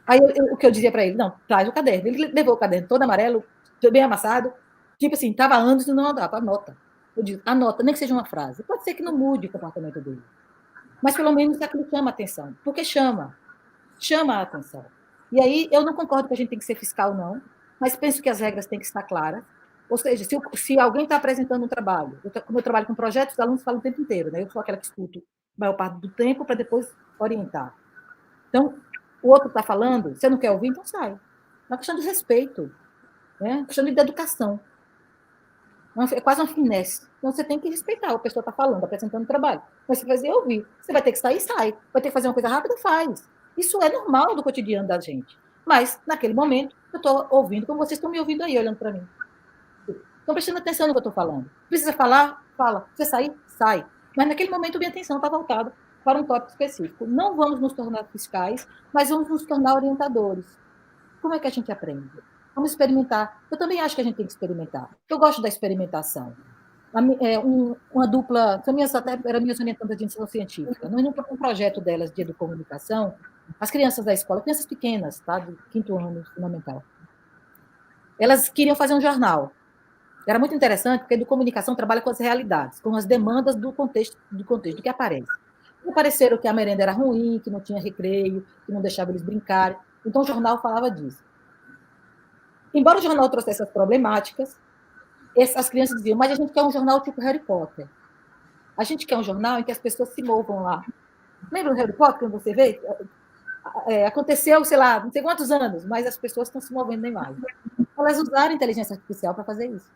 Aí o que eu dizia para ele, não, traz o caderno. Ele levou o caderno todo amarelo, bem amassado, tipo assim, estava há anos e não andava, anota. Eu digo, anota, nem que seja uma frase. Pode ser que não mude o comportamento dele. Mas pelo menos aquilo chama a atenção. Porque chama a atenção. E aí eu não concordo que a gente tem que ser fiscal, não, mas penso que as regras têm que estar claras. Ou seja, se alguém está apresentando um trabalho, como eu trabalho com projetos, os alunos falam o tempo inteiro, né? Eu sou aquela que escuto a maior parte do tempo para depois orientar. Então, o outro está falando, você não quer ouvir, então sai. É uma questão de respeito, né? É uma questão de educação. É quase uma finesse. Então, você tem que respeitar. A pessoa está falando, apresentando trabalho. Mas você vai dizer, ouvir. Você vai ter que sair, sai. Vai ter que fazer uma coisa rápida, faz. Isso é normal do cotidiano da gente. Mas, naquele momento, eu estou ouvindo, como vocês estão me ouvindo aí, olhando para mim. Estão prestando atenção no que eu estou falando. Precisa falar? Fala. Você sair? Sai. Mas, naquele momento, minha atenção está voltada para um tópico específico. Não vamos nos tornar fiscais, mas vamos nos tornar orientadores. Como é que a gente aprende? Vamos experimentar. Eu também acho que a gente tem que experimentar. Eu gosto da experimentação. Uma dupla, eram minhas orientandas de ensino científica, num projeto delas de educomunicação, as crianças da escola, crianças pequenas, tá, do 5º ano fundamental, elas queriam fazer um jornal. Era muito interessante, porque a educomunicação trabalha com as realidades, com as demandas do contexto do que aparece. E apareceram que a merenda era ruim, que não tinha recreio, que não deixava eles brincarem. Então, o jornal falava disso. Embora o jornal trouxesse essas problemáticas, as crianças diziam, mas a gente quer um jornal tipo Harry Potter. A gente quer um jornal em que as pessoas se movam lá. Lembra do Harry Potter, quando você vê? Aconteceu, sei lá, não sei quantos anos, mas as pessoas estão se movendo na imagem. Elas usaram a inteligência artificial para fazer isso.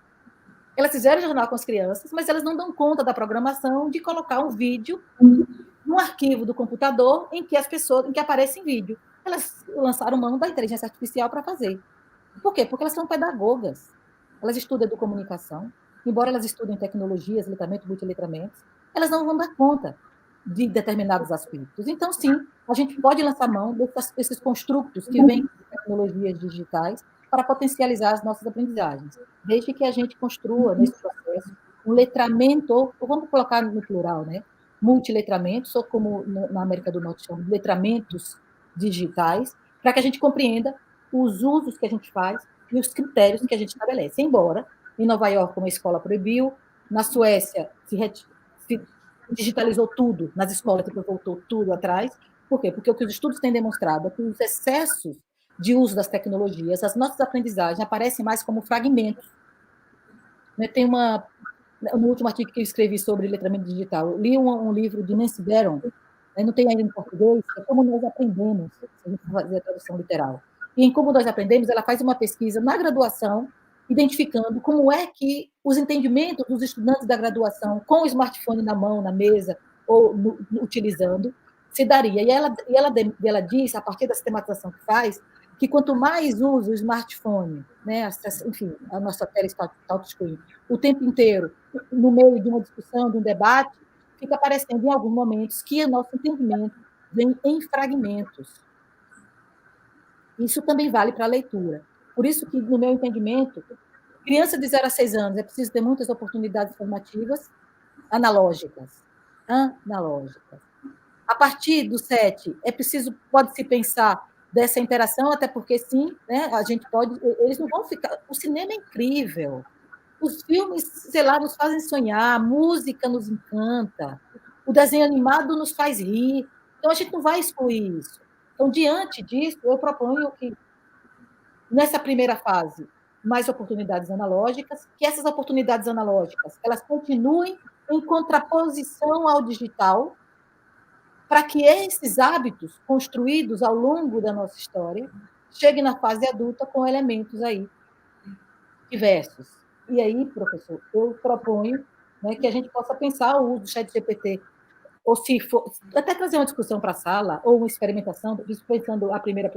Elas fizeram o jornal com as crianças, mas elas não dão conta da programação de colocar um vídeo no arquivo do computador em que aparece em vídeo. Elas lançaram mão da inteligência artificial para fazer. Por quê? Porque elas são pedagogas. Elas estudam educomunicação, embora elas estudem tecnologias, letramento, multiletramentos, elas não vão dar conta de determinados aspectos. Então, sim, a gente pode lançar mão desses construtos que vêm de tecnologias digitais para potencializar as nossas aprendizagens, desde que a gente construa nesse processo um letramento, ou vamos colocar no plural, né? Multiletramentos, ou como na América do Norte chamam, letramentos digitais, para que a gente compreenda os usos que a gente faz e os critérios que a gente estabelece. Embora, em Nova York, uma escola proibiu, na Suécia se digitalizou tudo, nas escolas depois voltou tudo atrás. Por quê? Porque o que os estudos têm demonstrado é que os excessos de uso das tecnologias, as nossas aprendizagens aparecem mais como fragmentos. Tem no último artigo que eu escrevi sobre letramento digital, eu li um livro de Nancy Barron, não tem ainda em português, é Como Nós Aprendemos, se a gente fazer a tradução literal. E em Como Nós Aprendemos, ela faz uma pesquisa na graduação, identificando como é que os entendimentos dos estudantes da graduação, com o smartphone na mão, na mesa, ou utilizando, se daria. E ela diz, a partir da sistematização que faz, que quanto mais usa o smartphone, né, enfim, a nossa tela touchscreen, o tempo inteiro, no meio de uma discussão, de um debate, fica parecendo, em alguns momentos, que o nosso entendimento vem em fragmentos. Isso também vale para a leitura. Por isso que, no meu entendimento, criança de 0 a 6 anos é preciso ter muitas oportunidades formativas analógicas. A partir do 7, é preciso, pode-se pensar dessa interação, até porque, sim, né, a gente pode, eles não vão ficar... O cinema é incrível. Os filmes, sei lá, nos fazem sonhar, a música nos encanta, o desenho animado nos faz rir. Então, a gente não vai excluir isso. Então, diante disso, eu proponho que, nessa primeira fase, mais oportunidades analógicas, que essas oportunidades analógicas elas continuem em contraposição ao digital, para que esses hábitos construídos ao longo da nossa história cheguem na fase adulta com elementos aí diversos. E aí, professor, eu proponho, né, que a gente possa pensar o uso do ChatGPT, ou se for, até trazer uma discussão para a sala, ou uma experimentação, pensando a primeira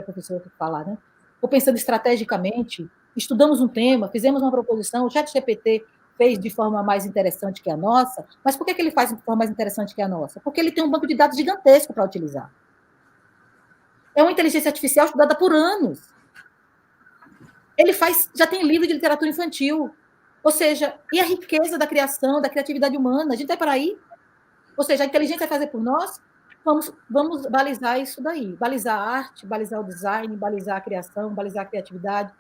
professora que falar, né? Ou pensando estrategicamente, estudamos um tema, fizemos uma proposição, o ChatGPT fez de forma mais interessante que a nossa, mas por que ele faz de forma mais interessante que a nossa? Porque ele tem um banco de dados gigantesco para utilizar. É uma inteligência artificial estudada por anos. Ele já tem livro de literatura infantil. Ou seja, e a riqueza da criação, da criatividade humana? A gente vai para aí? Ou seja, a inteligência vai fazer por nós? Vamos balizar isso daí. Balizar a arte, balizar o design, balizar a criação, balizar a criatividade.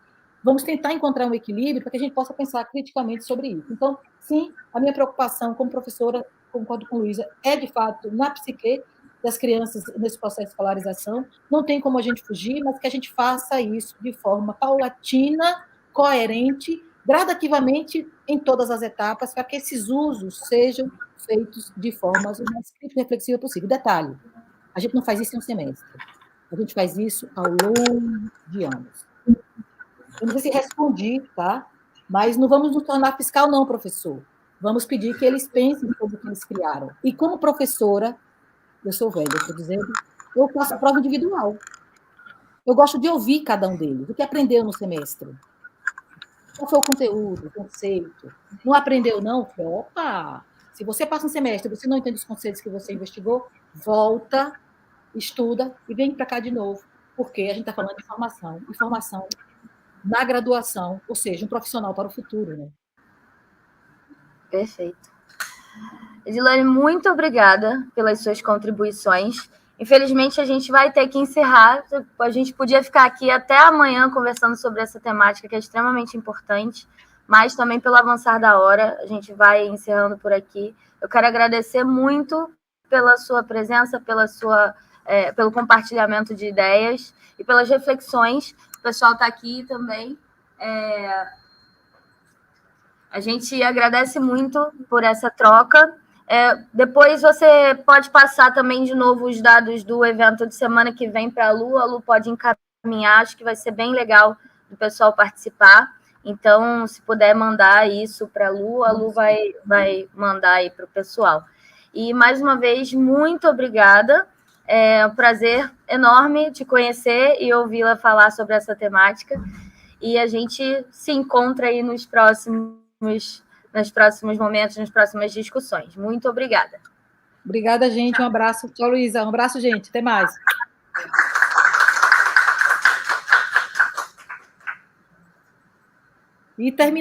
Vamos tentar encontrar um equilíbrio para que a gente possa pensar criticamente sobre isso. Então, sim, a minha preocupação como professora, concordo com a Luísa, é, de fato, na psique das crianças nesse processo de escolarização. Não tem como a gente fugir, mas que a gente faça isso de forma paulatina, coerente, gradativamente em todas as etapas, para que esses usos sejam feitos de forma o mais crítica e reflexiva possível. Detalhe, a gente não faz isso em um semestre. A gente faz isso ao longo de anos. Eu não sei se respondi, tá? Mas não vamos nos tornar fiscal, não, professor. Vamos pedir que eles pensem sobre o que eles criaram. E como professora, eu sou velha, estou dizendo, eu faço a prova individual. Eu gosto de ouvir cada um deles, o que aprendeu no semestre. Qual foi o conteúdo, o conceito? Não aprendeu, não? Opa! Se você passa um semestre e você não entende os conceitos que você investigou, volta, estuda e vem para cá de novo, porque a gente está falando de formação. E formação na graduação, ou seja, um profissional para o futuro, né? Perfeito. Edilane, muito obrigada pelas suas contribuições. Infelizmente, a gente vai ter que encerrar. A gente podia ficar aqui até amanhã conversando sobre essa temática, que é extremamente importante, mas também pelo avançar da hora, a gente vai encerrando por aqui. Eu quero agradecer muito pela sua presença, pelo compartilhamento de ideias e pelas reflexões. O pessoal está aqui também. A gente agradece muito por essa troca. Depois você pode passar também de novo os dados do evento de semana que vem para a Lu pode encaminhar, acho que vai ser bem legal do pessoal participar. Então, se puder mandar isso para a Lu vai mandar aí para o pessoal. E, mais uma vez, muito obrigada. É um prazer enorme te conhecer e ouvi-la falar sobre essa temática. E a gente se encontra aí nos próximos momentos, nas próximas discussões. Muito obrigada. Obrigada, gente. Um abraço. Tchau, Luísa. Um abraço, gente. Até mais. E termina.